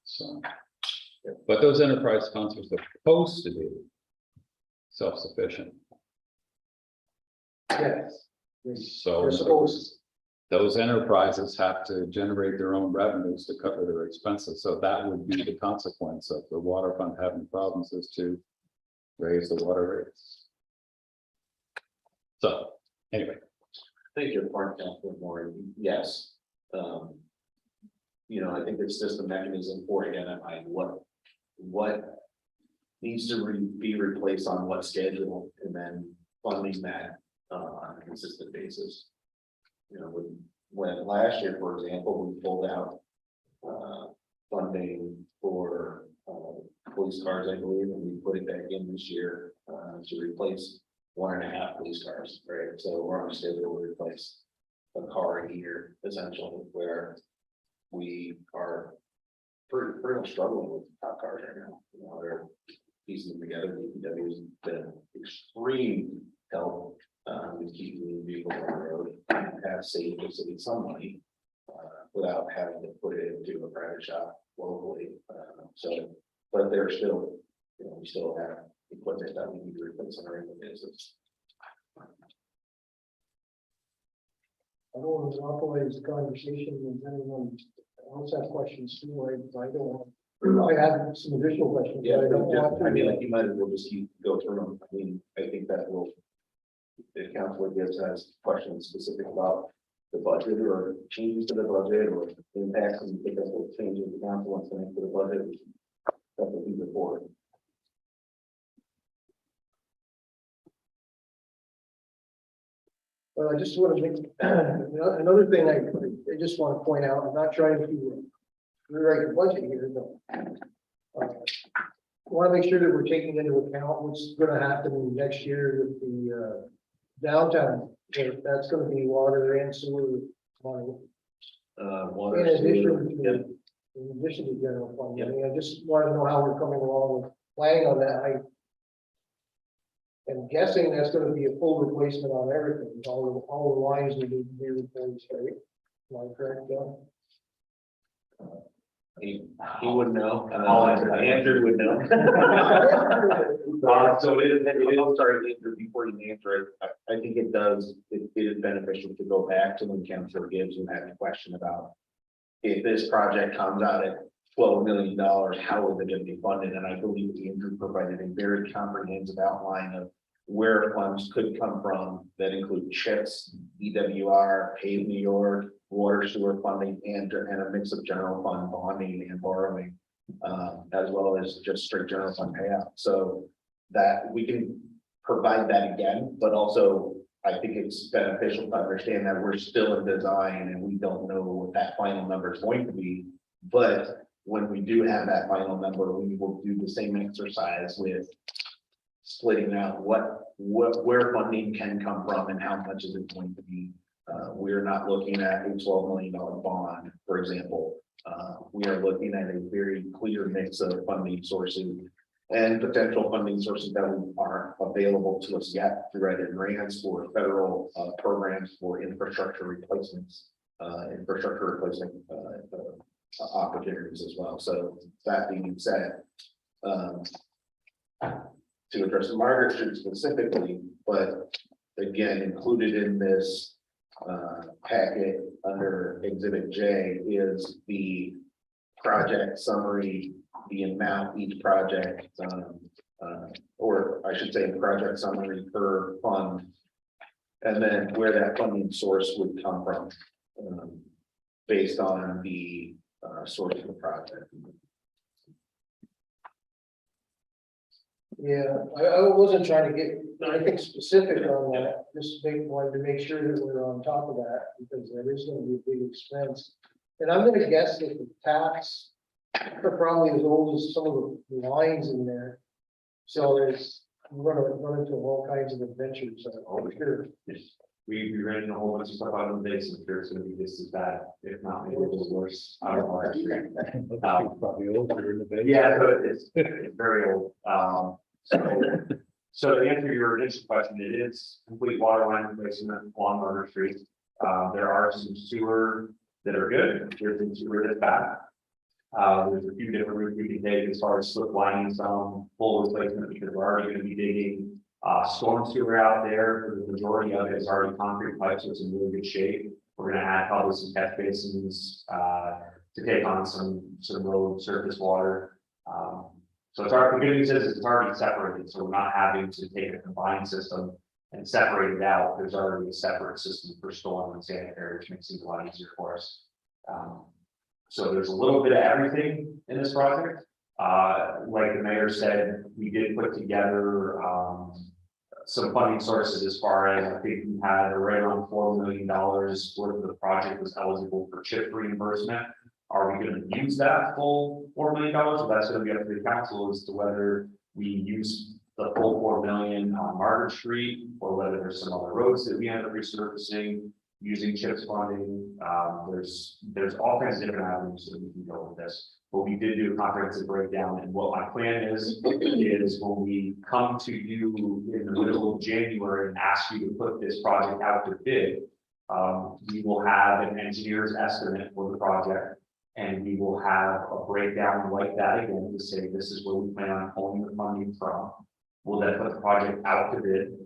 So, but those enterprise funds are supposed to be self-sufficient. Yes. So They're supposed those enterprises have to generate their own revenues to cover their expenses. So that would be the consequence of the water fund having problems, is to raise the water rates. So anyway, Thank you, Park Council Moore. Yes. You know, I think it's just a mechanism for identifying what needs to be replaced on what schedule, and then funding that on a consistent basis. You know, when last year, for example, we pulled out funding for police cars, I believe, and we put it back in this year to replace 1.5 police cars, right? So we're on a schedule to replace a car a year, essentially, where we are pretty much struggling with top cars right now. You know, they're piecing them together. DPW's been extreme help with keeping the vehicles on the road, and have saved the city some money without having to put it into a private shop locally. So, but they're still, you know, we still have equipment that we need to replace on a regular basis. I don't want to monopolize the conversation with anyone else have questions too. I don't, I have some additional questions. Yeah, but I don't want to. I mean, like, you might as well just go through them. I mean, I think that will, if Councilor Gibbs has questions specific about the budget or changes to the budget or impacts, and think that's what changes the council wants to make to the budget, that's what we report. Well, I just want to make, another thing I just want to point out, I'm not trying to rewrite the budget here, but I want to make sure that we're taking into account what's going to happen next year with the downtown. That's going to be water and sewer money. Water, In sewer, addition to general fund, Yep. money. I just want to know how we're coming along with planning on that. I am guessing that's going to be a full replacement on everything, all the lines need to be replaced, right? Am I correct, John? he would know. Andrew would know. So I'm sorry, Andrew, before you answer it, I think it is beneficial to go back to when Councilor Gibbs and had a question about if this project comes out at $12 million, how is it going to be funded? And I believe Andrew provided a very comprehensive outline of where funds could come from that include CHIPS, EWR, Pave New York, water sewer funding, and a mix of general fund bonding and borrowing, as well as just straight general fund payout. So that we can provide that again, but also I think it's beneficial to understand that we're still in design and we don't know what that final number is going to be. But when we do have that final number, we will do the same exercise with splitting out where funding can come from and how much is it going to be. We're not looking at a $12 million bond, for example. We are looking at a very clear mix of funding sources and potential funding sources that aren't available to us yet through either grants or federal programs for infrastructure replacements, opportunities as well. So that being said, to address Margaret Street specifically, but again, included in this packet under Exhibit J is the project summary, the amount each project, or I should say project summary per fund, and then where that funding source would come from, based on the source of the project. Yeah, I wasn't trying to get, I think, specific on that, just wanted to make sure that we're on top of that, because there is gonna be a big expense. And I'm gonna guess that the tax are probably as old as some of the lines in there. So we're gonna run into all kinds of adventures, I'm sure. We ran a whole bunch of stuff out of the base, and it's gonna be just as bad, if not maybe a little worse. I don't know, actually. Probably older in the base. Yeah, so it's very old. So to answer your initial question, it is complete water line replacement along Murder Street. There are some sewer that are good, there's some sewer that's bad. There's a few different routes we can take as far as slip lining some full replacement, because we're already gonna be digging storm sewer out there. For the majority of it is already concrete pipes, so it's in really good shape. We're gonna add probably some catch basins to take on some road surface water. So it's the good news is it's already separated, so we're not having to take a combined system and separate it out. There's already a separate system for storm and sanitary, which makes things a lot easier for us. So there's a little bit of everything in this project. Like the mayor said, we did put together some funding sources as far as I think we had right around $4 million worth of the project was eligible for CHIP reimbursement. Are we going to use that full $4 million? Well, that's going to be up to the council as to whether we use the full $4 million on Margaret Street, or whether there's some other roads that we end up resurfacing using CHIPS funding. There's all kinds of different avenues that we can go with this. But we did do a comprehensive breakdown, and what my plan is when we come to you in the middle of January and ask you to put this project out to bid, we will have an engineer's estimate for the project. And we will have a breakdown like that again to say this is where we plan on pulling the funding from. We'll then put the project out to bid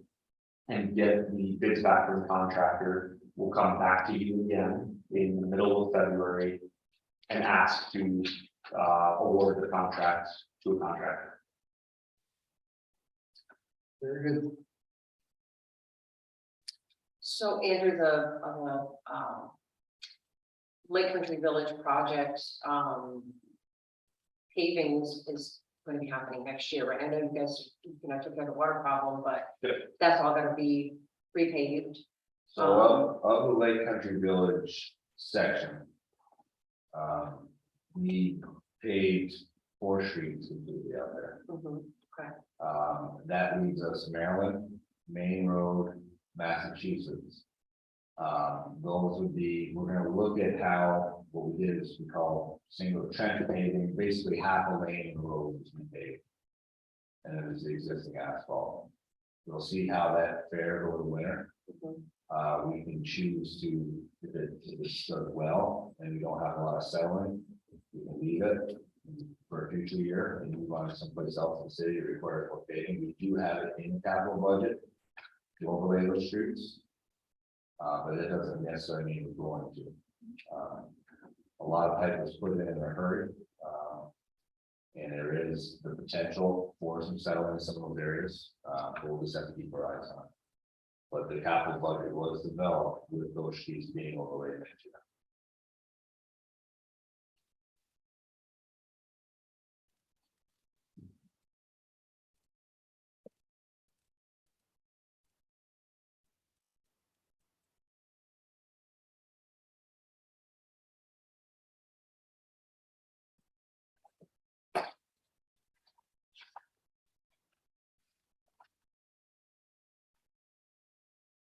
and get the bids back from the contractor. We'll come back to you again in the middle of February and ask to award the contract to a contractor. Very good. So Andrew, the Lake Country Village project, paving is going to be happening next year, right? I know you guys, took care of the water problem, but that's all going to be repaved. So of the Lake Country Village section, we paved 4 streets completely out there. Okay. That leaves us Maryland, Main Road, Massachusetts. Those would be, we're gonna look at how, what we did is we call single trench paving, basically half a lane in the road is paved. And it is the existing asphalt. We'll see how that fares over the winter. We can choose to, if it's done well, and we don't have a lot of settling, we can leave it for a future year and move on to someplace else in the city that requires more paving. We do have it in the capital budget to overlay those streets. But it doesn't necessarily mean we're going to. A lot of pipe was put in a hurry. And there is the potential for some settlement in some of those areas, we'll just have to keep our eyes on. But the capital budget was developed with those streets being overlaid.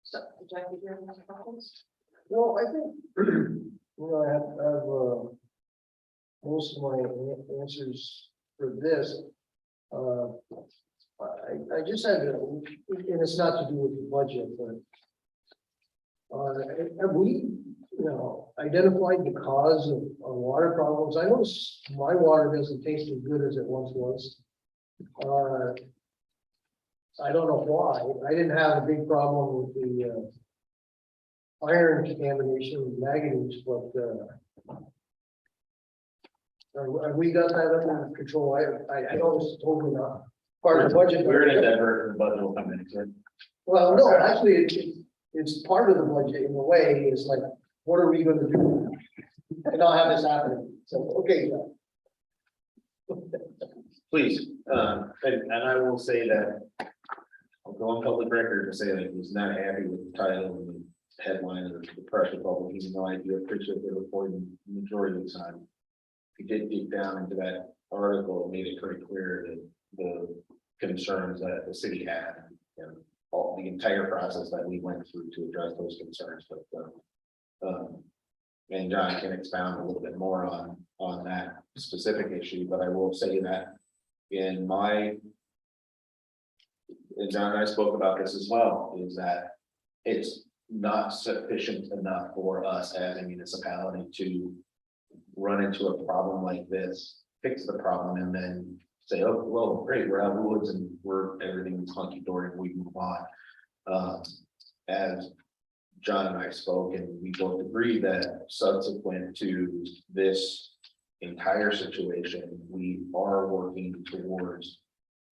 So, Jackie, do you have any questions? No, I think, I have most of my answers for this. I just had, and it's not to do with the budget, but have we, identified the cause of water problems? I know my water doesn't taste as good as it once was. I don't know why. I didn't have a big problem with the iron contamination with manganese, but have we got that under control? I know it's totally not part of the budget. We're gonna divert, the budget will come in, so. Well, no, actually, it's part of the budget in a way, is like, what are we gonna do? And not have this happening, so, okay. Please, and I will say that. I'll go on public record to say that he's not happy with the title and the headline of the press republic, even though I do appreciate the reporting the majority of the time. If you did deep down into that article, it made it pretty clear that the concerns that the city had. And all the entire process that we went through to address those concerns, but and John can expound a little bit more on that specific issue, but I will say that in my, and John and I spoke about this as well, is that it's not sufficient enough for us as a municipality to run into a problem like this, fix the problem, and then say, oh, well, great, we're out of the woods and everything's hunky dory and we move on. As John and I spoke, and we both agreed that subsequent to this entire situation, we are working towards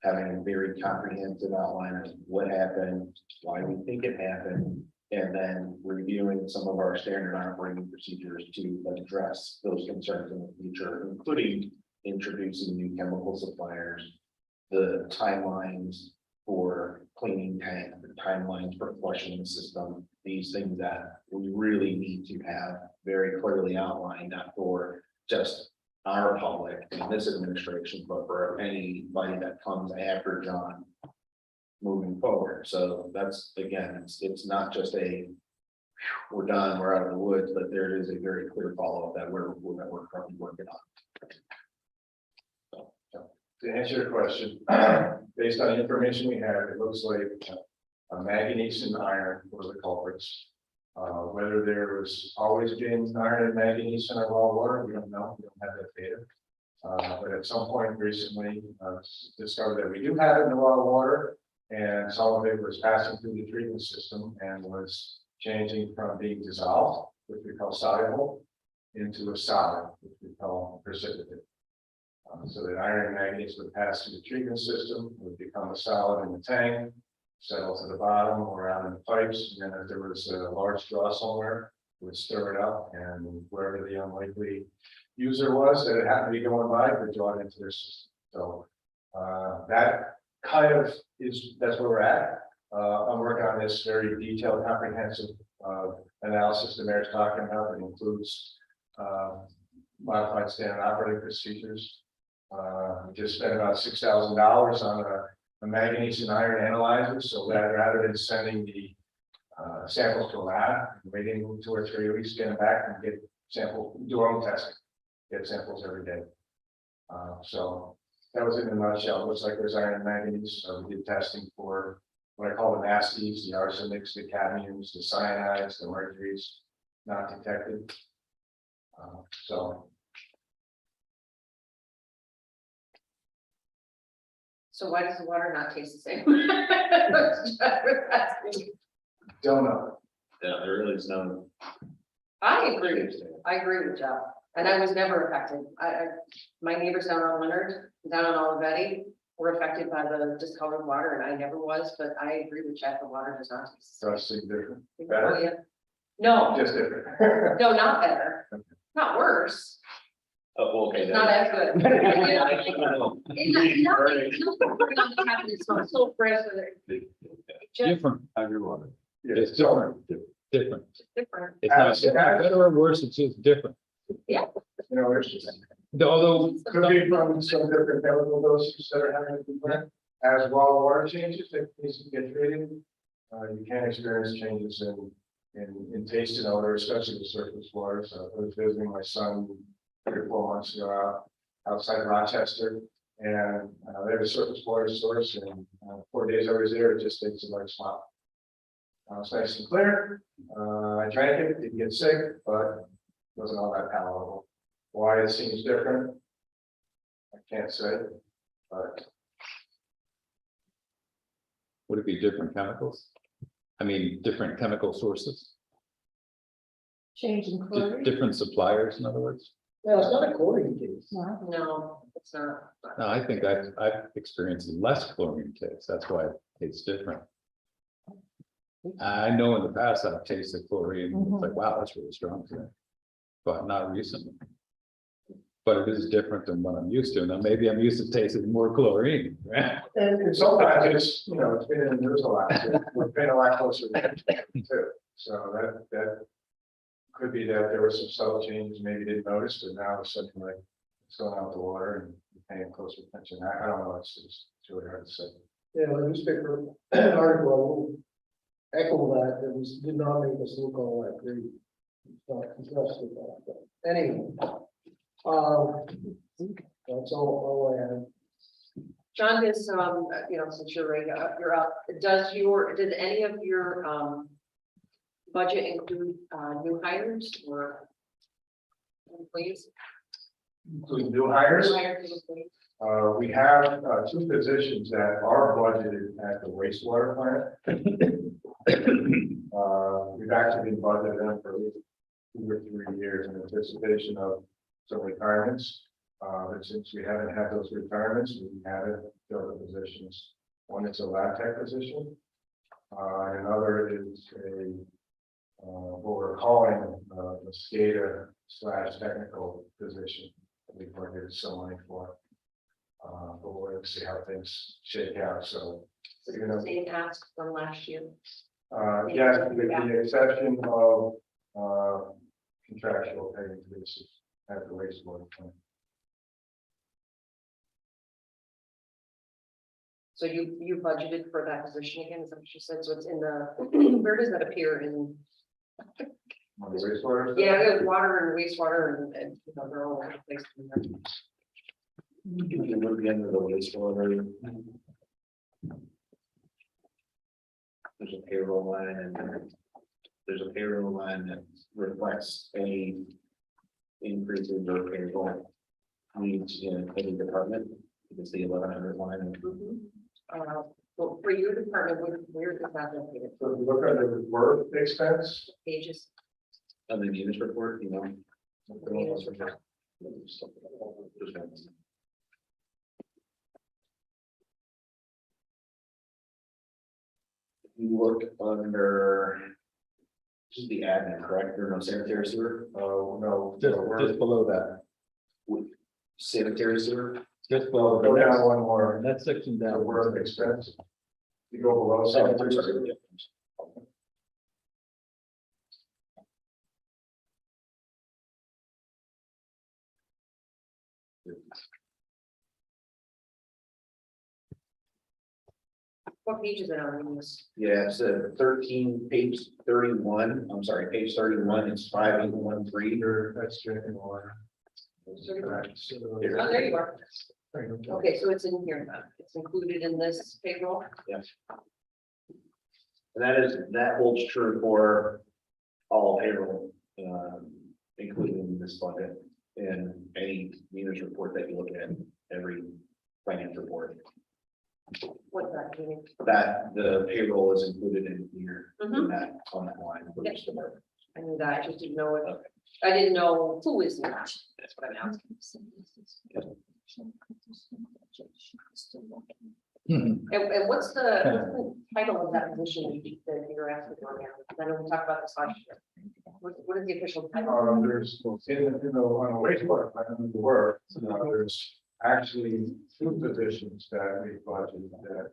having a very comprehensive outline of what happened, why we think it happened, and then reviewing some of our standard operating procedures to address those concerns in the future, including introducing new chemical suppliers, the timelines for cleaning tank, the timelines for flushing the system, these things that we really need to have very clearly outlined, not for just our public in this administration, but for anybody that comes after John moving forward. So that's, again, it's not just we're done, we're out of the woods, but there is a very clear follow-up that we're currently working on. To answer your question, based on the information we have, it looks like manganese and iron were the culprits. Whether there was always been iron and manganese in our raw water, we don't know. We don't have that data. But at some point recently, discovered that we do have it in the raw water, and some of it was passing through the treatment system and was changing from being dissolved, which we call soluble, into a solid, which we call precipitate. So that iron and manganese would pass through the treatment system, would become a solid in the tank, settle to the bottom or out in the pipes, and then if there was a large draw somewhere, would stir it up, and wherever the unlikely user was that it happened to be going by, would draw it into their system. So that kind of that's where we're at. I'm working on this very detailed, comprehensive analysis the mayor's talking about. It includes modified standard operating procedures. We just spent about $6,000 on a manganese and iron analyzer, so that rather than sending the samples to a lab, waiting 2 or 3 weeks, get them back and get samples, do our own testing, get samples every day. So that was in a nutshell. It looks like there's iron and manganese. So we did testing for what I call the nasties, the arsenics, the cadmiums, the cyanides, the mercuries, not detected. So why does the water not taste the same? Don't know. Yeah, there really is no. I agree with Joe. And I was never affected. My neighbors down on Leonard, down on Olivetti, were affected by the discolored water, and I never was, but I agree with Jeff, the water does not taste. Does seem different, Oh, yeah. No, just different. no, not better, not worse, Oh, okay. not as good. It's so fresh with it. Just Different, everyone. Yeah, It's so, different. different. It's not better or worse, it's just different. you know, there's just. Although, Could be from some different chemical doses that are having to plant, as well water changes that needs to get treated. You can experience changes in taste and odor, especially the surface water. So I was visiting my son 3 or 4 months ago outside Rochester. And they have a surface water source, and 4 days I was there, it just tasted like slop. It's nice and clear. I drank it, didn't get sick, but wasn't all that palatable. Why it seems different, I can't say, but would it be different chemicals? I mean, different chemical sources, Change in chlorine? different suppliers, in other words? Well, it's not a chlorine case. No, it's not. No, I think I've experienced less chlorine taste, that's why it's different. I know in the past I've tasted chlorine, it's like, wow, that's really strong today, but not recently. But it is different than what I'm used to, now maybe I'm used to tasting more chlorine. and sometimes it's, you know, it's been in the news a lot, so we've been a lot closer to that too. So that could be that there were some subtle changes, maybe didn't notice, but now it's something like it's going out the water and you're paying closer attention. I don't know, it's really hard to say. Yeah, the newspaper article echo that, it was, did not make us look all that great. Not impressed with that, but anyway. That's all I have. John, does, since you're right, you're up, did any of your, budget include, new hires or employees? Including new hires, New hires, employees? we have 2 positions that are budgeted at the wastewater plant. We've actually been budgeted them for 2 or 3 years in anticipation of some retirements. But since we haven't had those retirements, we haven't filled the positions. One is a lab tech position. Another is what we're calling a SCADA/technical position that we budgeted some money for. But we're going to see how things shake out. So, Is it the same ask from last year? yes, with the exception of contractual pay increases at the wastewater plant. So you budgeted for that position again, is that what you said? So it's in the, where does that appear in? On the wastewater. Yeah, there's water and wastewater and they're all over the place. in there. You can look into the wastewater. There's a payroll line and there's a payroll line that reflects any increases or payroll needs in any department. It's the 1100 line. Well, for your department, where is that located? So if you look at the work expense, Pages? On the units report, you know. You look under. This is the admin, correct? There are no sanitary sewer, no, Just below that, sanitary sewer. just below. go down one more. That section The down. work expense. You go below Oh, I'm sanitary. sorry, yeah. What page is it on this? Yeah, it's 13, page 31, I'm sorry, page 31, it's 5813. That's drinking water. Correct. So, Oh, there you are. there you go. Okay, so it's in here now. It's included in this payroll. And that holds true for all payroll, including this budget and any units report that you look at, every finance report. What's that meaning? That the payroll is included in here, in Mhm. that, on that line. for each department. I knew that, I just didn't know it. I didn't know who is not, that's what I'm asking. And what's the title of that position that you're asking for now? I know we talked about this last year. What is the official title? There's, on the wastewater plant, the work, there's actually two positions that we budgeted that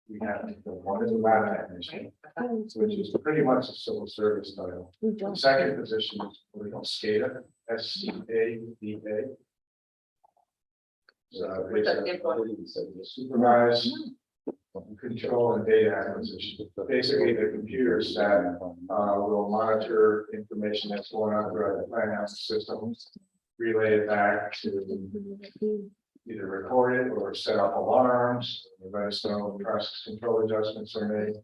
we have to fill. One is a lab technician, Right? which is pretty much a civil service title. The second position is what we call SCADA, SCADA. So What's that basically stand for? supervise, control and data acquisition. Basically, the computers that will monitor information that's going on throughout the finance system, relay it back to either record it or set up alarms, let us know when process control adjustments are made.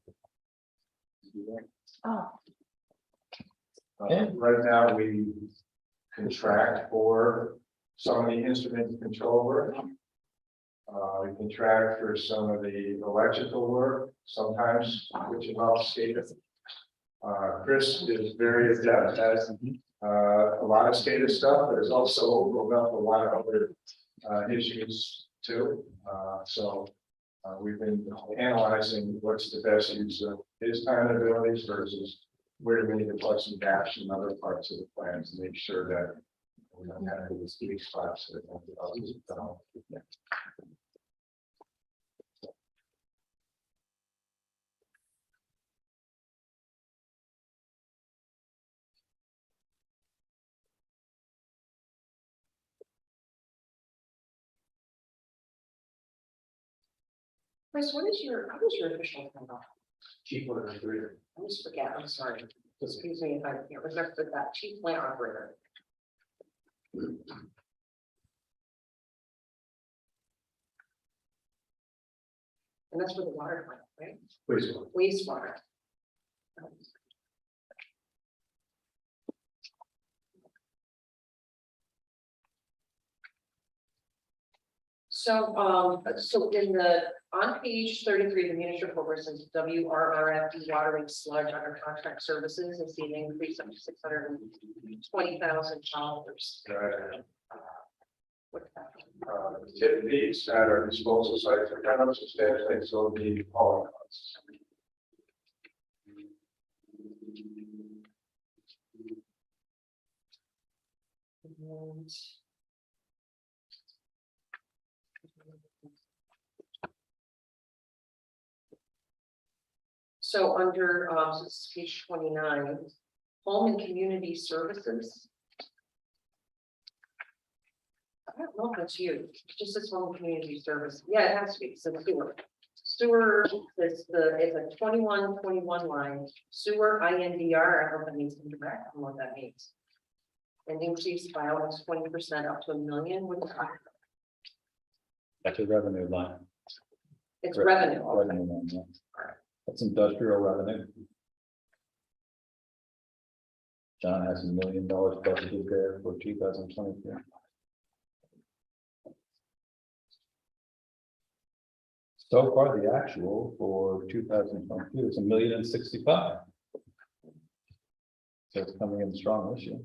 Right now, we contract for some of the instrument control work. We contract for some of the electrical work, sometimes, which involves SCADA. Chris is very adept at a lot of SCADA stuff, but there's also a lot of other issues too. We've been analyzing what's the best use of his time and abilities versus where do we need to plug some gaps in other parts of the plan to make sure that we don't have these weak spots that don't. Chris, what is your official title? Chief Administrator. I always forget, I'm sorry. Excuse me if I can't remember that, chief plant operator. And that's for the water plant, right? Please. Wastewater. So in on page 33, the municipal report says WRRF watering sludge under contract services is seeing an increase of $620,000. What's that? Tip these at our disposal sites are kind of substantial, so the hauling costs. And so under, so this is page 29, home and community services. I don't know if that's you, it just says home and community service. Yeah, it has to be, so sewer. Sewer is a 2121 line, sewer INDR, I hope that means indirect, I don't know what that means. And increased by almost 20% up to $1 million, what is that? That's a revenue line. It's revenue. okay. Revenue line, yeah. That's industrial revenue. John has $1 million budgeted there for 2023. So far, the actual for 2022 is $1,065,000. So it's coming in strong this year.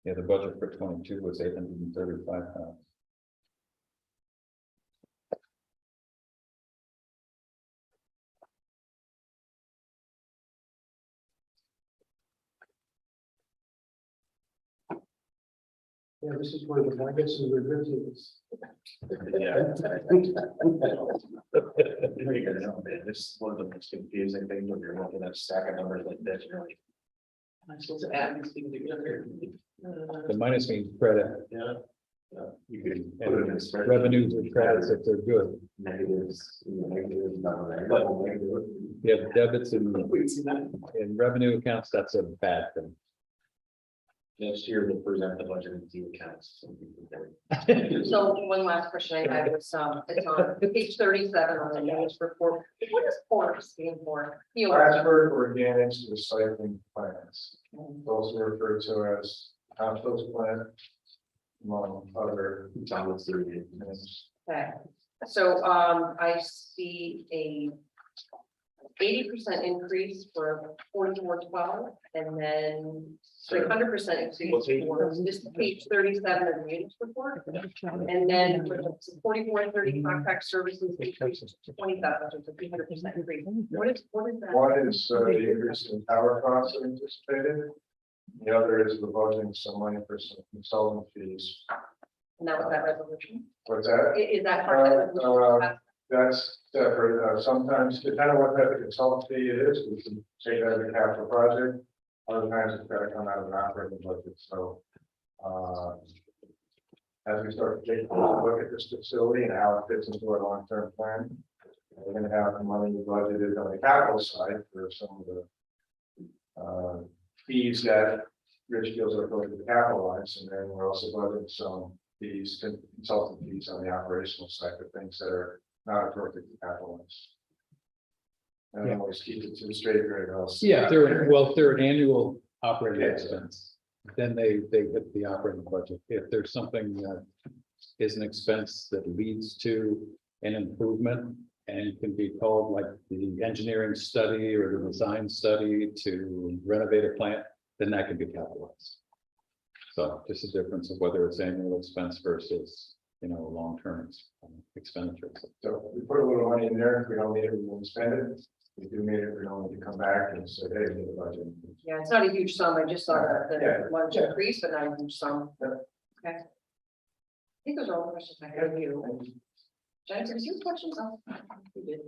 Yeah, the budget for 22 was 835,000. Yeah, this is where the nuggets and the ribs. Yeah. This is one of the most confusing things when you're looking at a stack of numbers like this, you're like. Am I supposed to add these things together? The minus means credit. Yeah. You could And put it in a spreadsheet. revenues or credits if they're good. Negatives, negatives, not there, but negative. You have debits and We've seen that. in revenue accounts, that's a bad thing. Next year, we'll present the budget and see accounts. So one last question I had was, it's on page 37 on the notice report. What does POR stand for? Plattsburgh Organics Recycling Plants, those are referred to as compost plant. Among other Thomas, there it is. things. Okay, so, I see a 80% increase for 4412, and then 300% increase for this page 37 of the news report. And then for the 4430 contract services, increase to 20,000, so 300% increase. What is that? One is the increase in power costs anticipated. The other is proposing some money for some consultant fees. And that was that resolution? What's that? Is that part of that resolution? That's separate. Sometimes, depending on what type of consultant fee it is, we can take that as a capital project. Other times it's gotta come out of an operating budget, so. As we start to take a look at this facility and how it fits into our long-term plan, we're gonna have the money budgeted on the capital side for some of the fees that Rich feels are going to be capitalized, and then we're also budgeting some fees, consultant fees on the operational side for things that are not appropriately capitalized. And I always keep it to the straight grade else. Yeah, if they're an annual operating expense, then they hit the operating budget. If there's something that is an expense that leads to an improvement and can be called like the engineering study or the design study to renovate a plant, then that can be capitalized. So just a difference of whether it's annual expense versus, long-term expenditure. So we put a little money in there. If we don't need it, we won't spend it. If we do need it, we don't need to come back and say, hey, we need a budget. Yeah, it's not a huge sum. I just saw that Yeah. the large increase, but not a huge sum. Okay. I think those are all the questions I have of you. Jennifer, do you have questions? Oh, you did.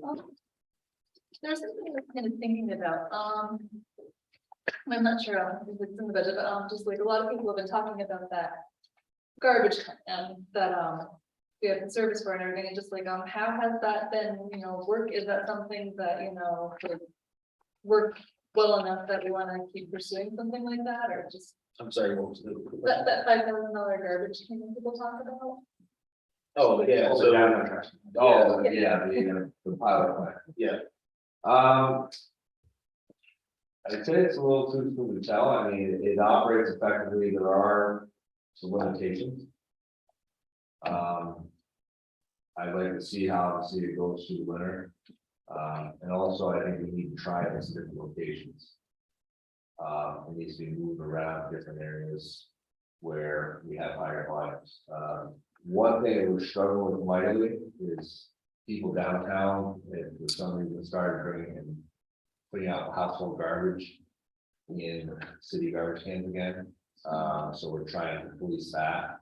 There's something I was kind of thinking about, I'm not sure if it's in the budget, but just like a lot of people have been talking about that garbage that we have the service for and everything, and just like how has that been, work, is that something that, could work well enough that we want to keep pursuing something like that, or just I'm sorry, what was the? that $5,000 garbage can people talk about? Oh, yeah, Also so, down on track. Oh, yeah, the pilot plant. yeah, I'd say it's a little too soon to tell. I mean, it operates effectively. There are some limitations. I'd like to see how it goes through the winter. And also I think we need to try it in some different locations. It needs to be moved around different areas where we have higher volumes. One thing that we're struggling with mightily is people downtown, and for some reason started bringing in, putting out household garbage in city garbage cans again. So we're trying to police that.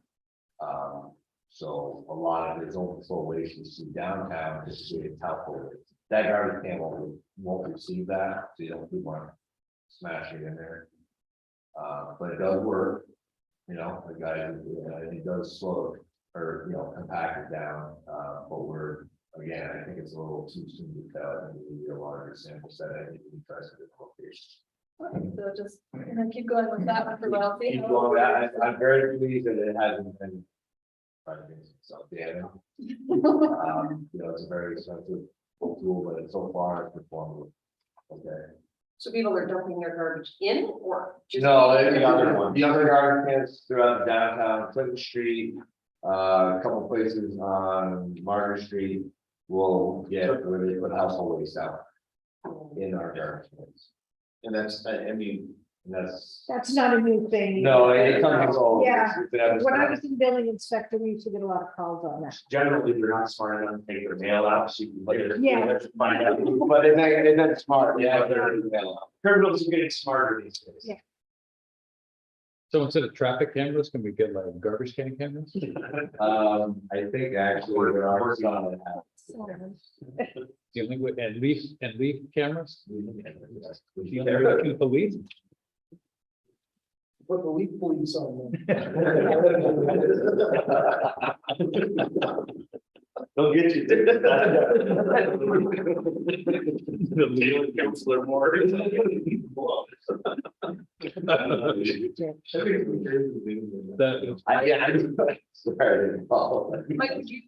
So a lot of it is overflow waste you see downtown, just to it's helpful. That garbage can won't receive that, so you don't keep on smashing it in there. But it does work, the guy, it does slow or, compact it down, but again, I think it's a little too soon to tell. I think we need a larger sample set. I think we try some different locations. So just keep going with that one for a while. see Keep how it going, works. I'm very pleased that it hasn't been. So, yeah. It's a very expensive tool, but so far it's performed. Okay. So people are dumping their garbage in or just? No, leaving the it? other garbage cans throughout the downtown, Clinton Street, a couple places on Margaret Street. Will get where they put household waste out in our garbage cans. and that's, And that's, That's not a new thing. no, it's something that's all. Yeah. it's an episode. When I was in building inspector, we used to get a lot of calls on that. generally, you're not smart enough to take their mail out, so you can put it. Yeah. Find out. But it's not smart, Yeah, yeah. criminals are getting smarter these days. Yeah. So instead of traffic cameras, can we get like garbage can cameras? I think actually there are some that have. Dealing with, and leaf cameras? We Dealing with the police? Put the leaf police on them. They'll get you. The legal counselor more. That, Sorry, I didn't follow. Mike, would you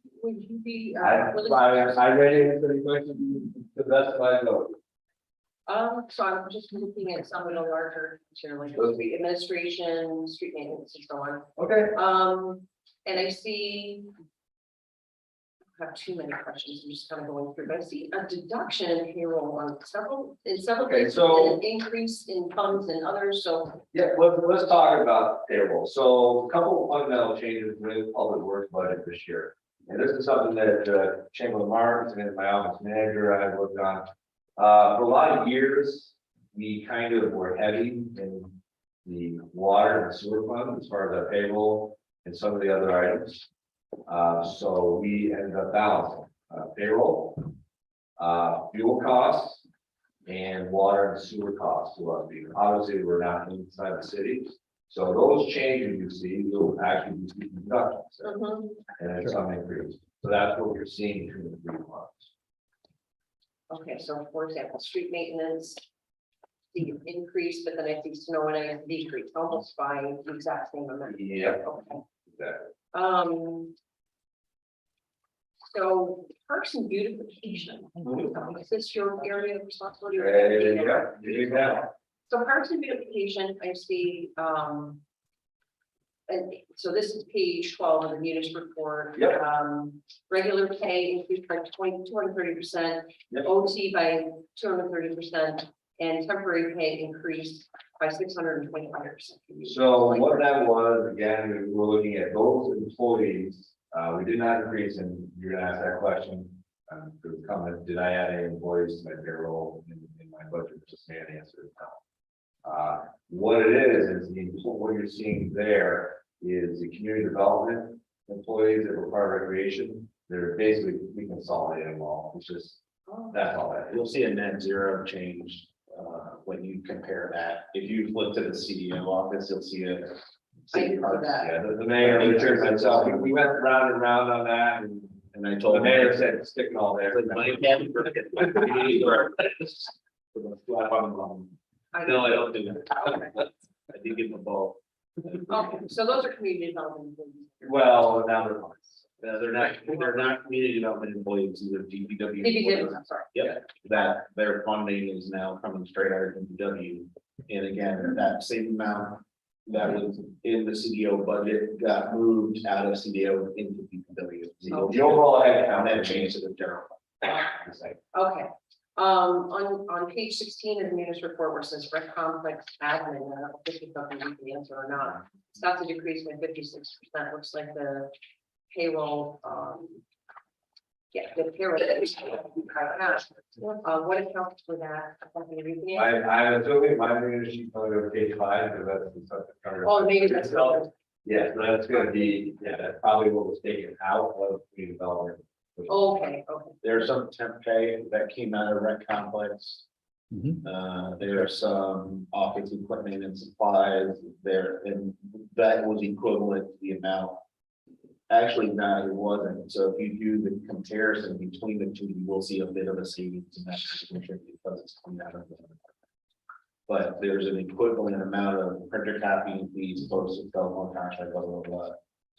be? I ready to answer any questions to the best of my ability. So I'm just looking at some of the larger, like the administration, street maintenance and so on. Okay. And I see. I have too many questions, I'm just kind of going through, but I see a deduction in payroll on several, Okay, places, so- and an increase in funds and others, so. Yeah, let's talk about payroll. So a couple of fundamental changes with public works budget this year. And this is something that Chamberlain Marks and my office manager and I have worked on. For a lot of years, we kind of were heavy in the water and sewer fund as far as our payroll and some of the other items. So we ended up balancing payroll, fuel costs, and water and sewer costs to us. Because obviously, we're not inside the city. So those changes you see, you'll actually be seeing reductions and then some increase. So that's what you're seeing between the three funds. Okay, so for example, street maintenance. The increase, but then I see snow and ice decrease almost by the exact same amount. Yeah, Okay. exactly. So parks and beautification, is this your area of responsibility? You go. So parks and beautification, I see, and so this is page 12 of the munis report. Yep. Regular pay increased by 230%, Yep. OT by 230%, and temporary pay increased by 625%. So what that was, again, we were looking at those employees, we did not increase, and you're gonna ask that question. For the comment, did I add any employees to my payroll in my budget? Just an answer is no. What it is what you're seeing there is the community development employees that were part of recreation. They're basically, we consolidated them all, it's just, that's all that is. You'll see a net zero change, when you compare that. If you look to the CDO office, you'll see a. I didn't see that. Yeah, the mayor, Richard, myself, we went round and round on that, and I the told mayor said, stick it all there. Money can't be broken. Slap on the bum. No, I don't do that. I did give them a ball. Okay, so those are community development. employees. Well, now they're. They're not community development employees, they're DPW. DPW, I'm sorry. Yep, that their funding is now coming straight out of DPW. And again, that same amount that was in the CDO budget got moved out of CDO into DPW. So The overall head and count then that changed changed. to the general. fund. Okay, on page 16 of the munis report where it says rec complex admin, I don't know if it's something you can answer or not. It's got to decrease by 56%, looks like the payroll, yeah, the payroll. What accounts for that? I'm assuming my name is sheet on page 5, because that's the subject cover. Oh, maybe that's. Yeah, so that's gonna be, that's probably what was taken out of the development. Okay, There's some temp pay that came out of rec complex. There are some office equipment and supplies there, and that was equivalent to the amount. Actually, no, it wasn't. So if you do the comparison between the two, you will see a bit of a savings in that situation because it's coming out of the. But there's an equivalent amount of printer copying fees, postage, telephone contract, blah, blah, blah,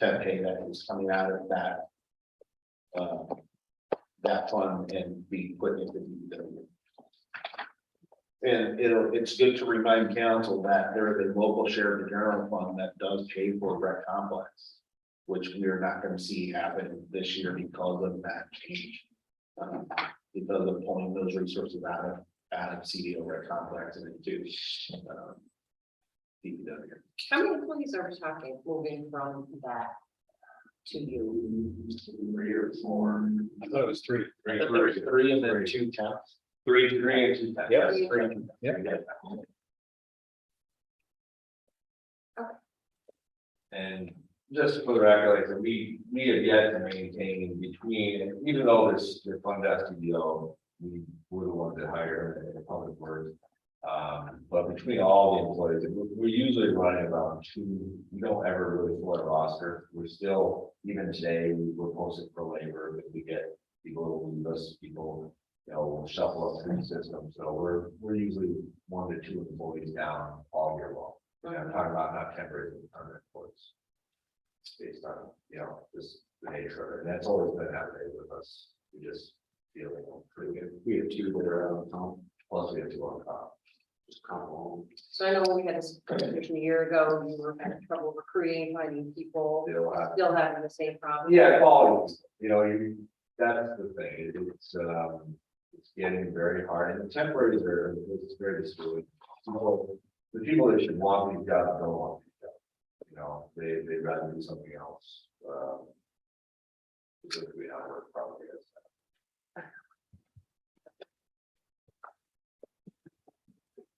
temp pay that is coming out of that. That fund and be put into DPW. And it's good to remind council that there is a local share of the general fund that does pay for rec complex. Which we are not gonna see happen this year because of that change. Because of pulling those resources out of CDO rec complex and into. DPW. how many employees are we talking moving from that to you? 3 or 4. I thought it was 3. Three and then 2 temps. 3 and 2. Yep. And just for the record, like, we have yet to maintain between, even though this, the fund STDO, we were the ones that hired the public works. But between all the employees, we're usually running about 2, we don't ever really fill our roster. We're still, even today, we're posted for labor, but we get people who leave us, people, will shuffle up through the system. So we're usually 1 to 2 employees down all year long. And I'm talking about not temporary, but permanent employees. It's based on, just the nature of it, and that's always been that way with us, we just feel pretty good. We have 2 that are out of town, plus we have 2 on top. Just come home, So I know when we had this conversation a year ago, you were having trouble recruiting, finding people, they'll have. still having the same problem. Yeah, quality, that's the thing, it's getting very hard, and the temporaries are, it's very discouraging. The people that should want these jobs don't want these jobs, they'd rather do something else. Specifically, how work probably is.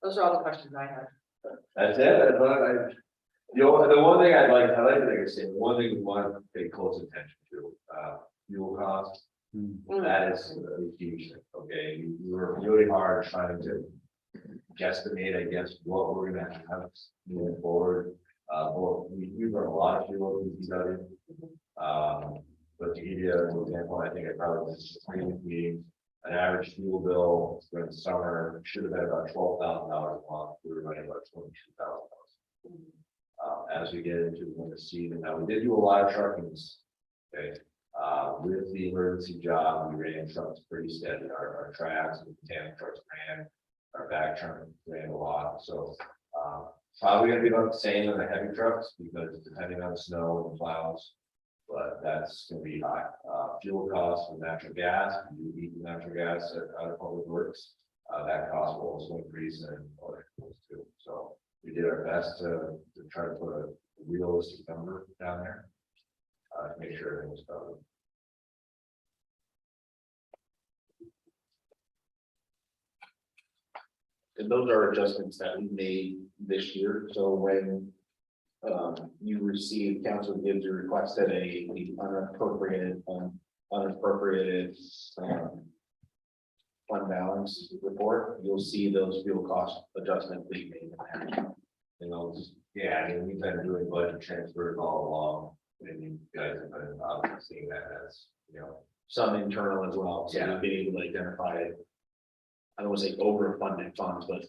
Those are all the questions I had. That's it, that's what the one thing like I said, one thing we want to pay close attention to, fuel costs. That is a huge thing, okay, we were really hard trying to guesstimate, I guess, what we're gonna have moving forward. We've run a lot of fuel in DPW. But to give you an example, I think I probably was meeting, an average fuel bill during the summer should have been about $12,000 a month, we were running about $22,000. As we get into the winter season, now we did do a lot of trucking, okay. With the emergency job, we ran trucks pretty steady. Our tracks and tank trucks ran, our back truck ran a lot. So probably gonna be about the same on the heavy trucks because depending on the snow and the plows, but that's gonna be high. Fuel costs for natural gas, you heat natural gas out of public works, that cost will also increase and other things too. So we did our best to try to put a realistic number down there. To make sure everything was covered. And those are adjustments that we made this year, so when. You receive, council gives you requested a unappropriated. Fund balance report, you'll see those fuel cost adjustments being made. Yeah, I mean, we've been doing budget transfers all along, and you guys have been obviously seeing that as, Some internal as well, so Yeah. we've been able to identify. I don't want to say overfunded funds, but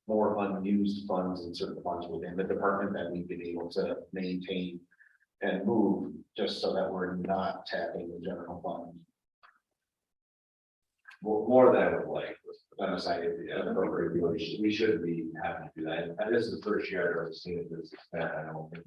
more unused funds and certain funds within the department that we've been able to maintain. And move, just so that we're not tapping the general fund. more than I would like. On the side, we should be happy to do that, and this is the first year I've ever seen it this extent, I don't think.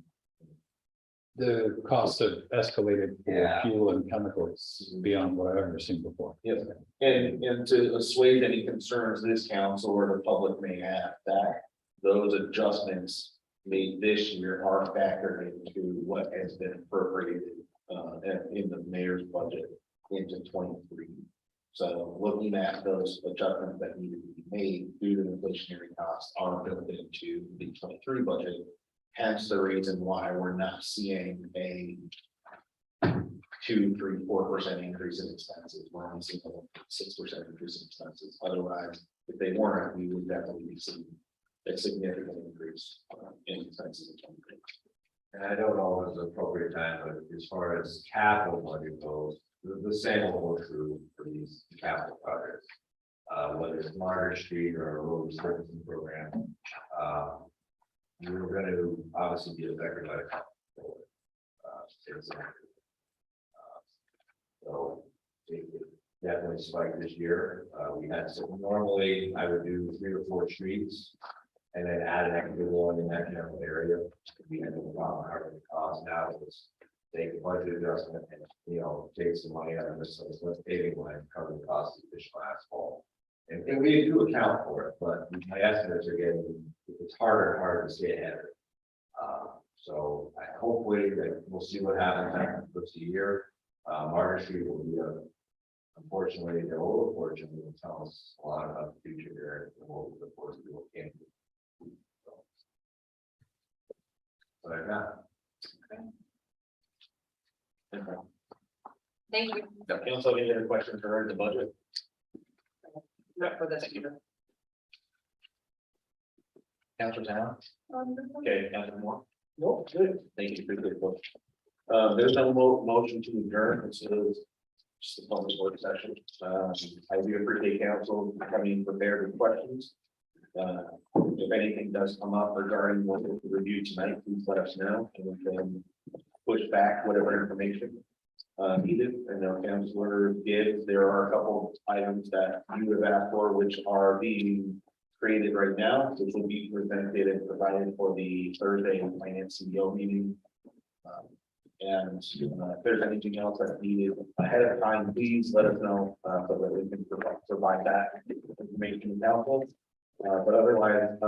The costs have escalated for Yeah. fuel and chemicals beyond what I've ever seen before. Yes, and to assuage any concerns this council or the public may have, that those adjustments made this year are factored into what has been appropriated in the mayor's budget into 23. So looking at those adjustments that needed to be made due to inflationary costs are built into the 23 budget. Hence the reason why we're not seeing a 2, 3, 4% increase in expenses. We're only seeing a 6% increase in expenses. Otherwise, if they weren't, we would definitely be seeing a significant increase in expenses in 23. And I don't know if it's appropriate time, but as far as capital budget goes, the same will hold true for these capital projects. Whether it's Margaret Street or a road resurfacing program, we're going to obviously be affected by the capital. So it definitely spiked this year. We had some, normally I would do 3 or 4 streets and then add an extra one in that general area. We had no problem covering the cost. Now it's take a budget adjustment and, take some money out of this, so it's less paving line, cover the cost of additional asphalt. And we do account for it, but my estimates are getting, it's harder and harder to stay ahead of it. So hopefully that we'll see what happens after the first year. Margaret Street will be unfortunately, the old fortune will tell us a lot about the future there. And what the force people can do. So I got. Thank you. Council, any other questions regarding the budget? Not for this year. Councilor Town? Okay, Councilor Moore? No, good. Thank you for the report. There's no motion to adjourn, this is just a public work session. I do appreciate council coming prepared with questions. If anything does come up regarding what we reviewed tonight, please let us know, and we can push back whatever information needed. I know Councilor Gibbs, there are a couple items that you have asked for, which are being created right now, which will be presented and provided for the Thursday Finance CEO meeting. And if there's anything else that's needed ahead of time, please let us know, so that we can provide that information to council. But otherwise,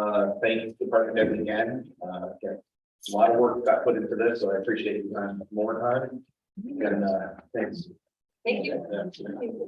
thanks to Department Head again. Okay. A lot of work got put into this, so I appreciate your time, more time. And, thanks. Thank you. Yeah.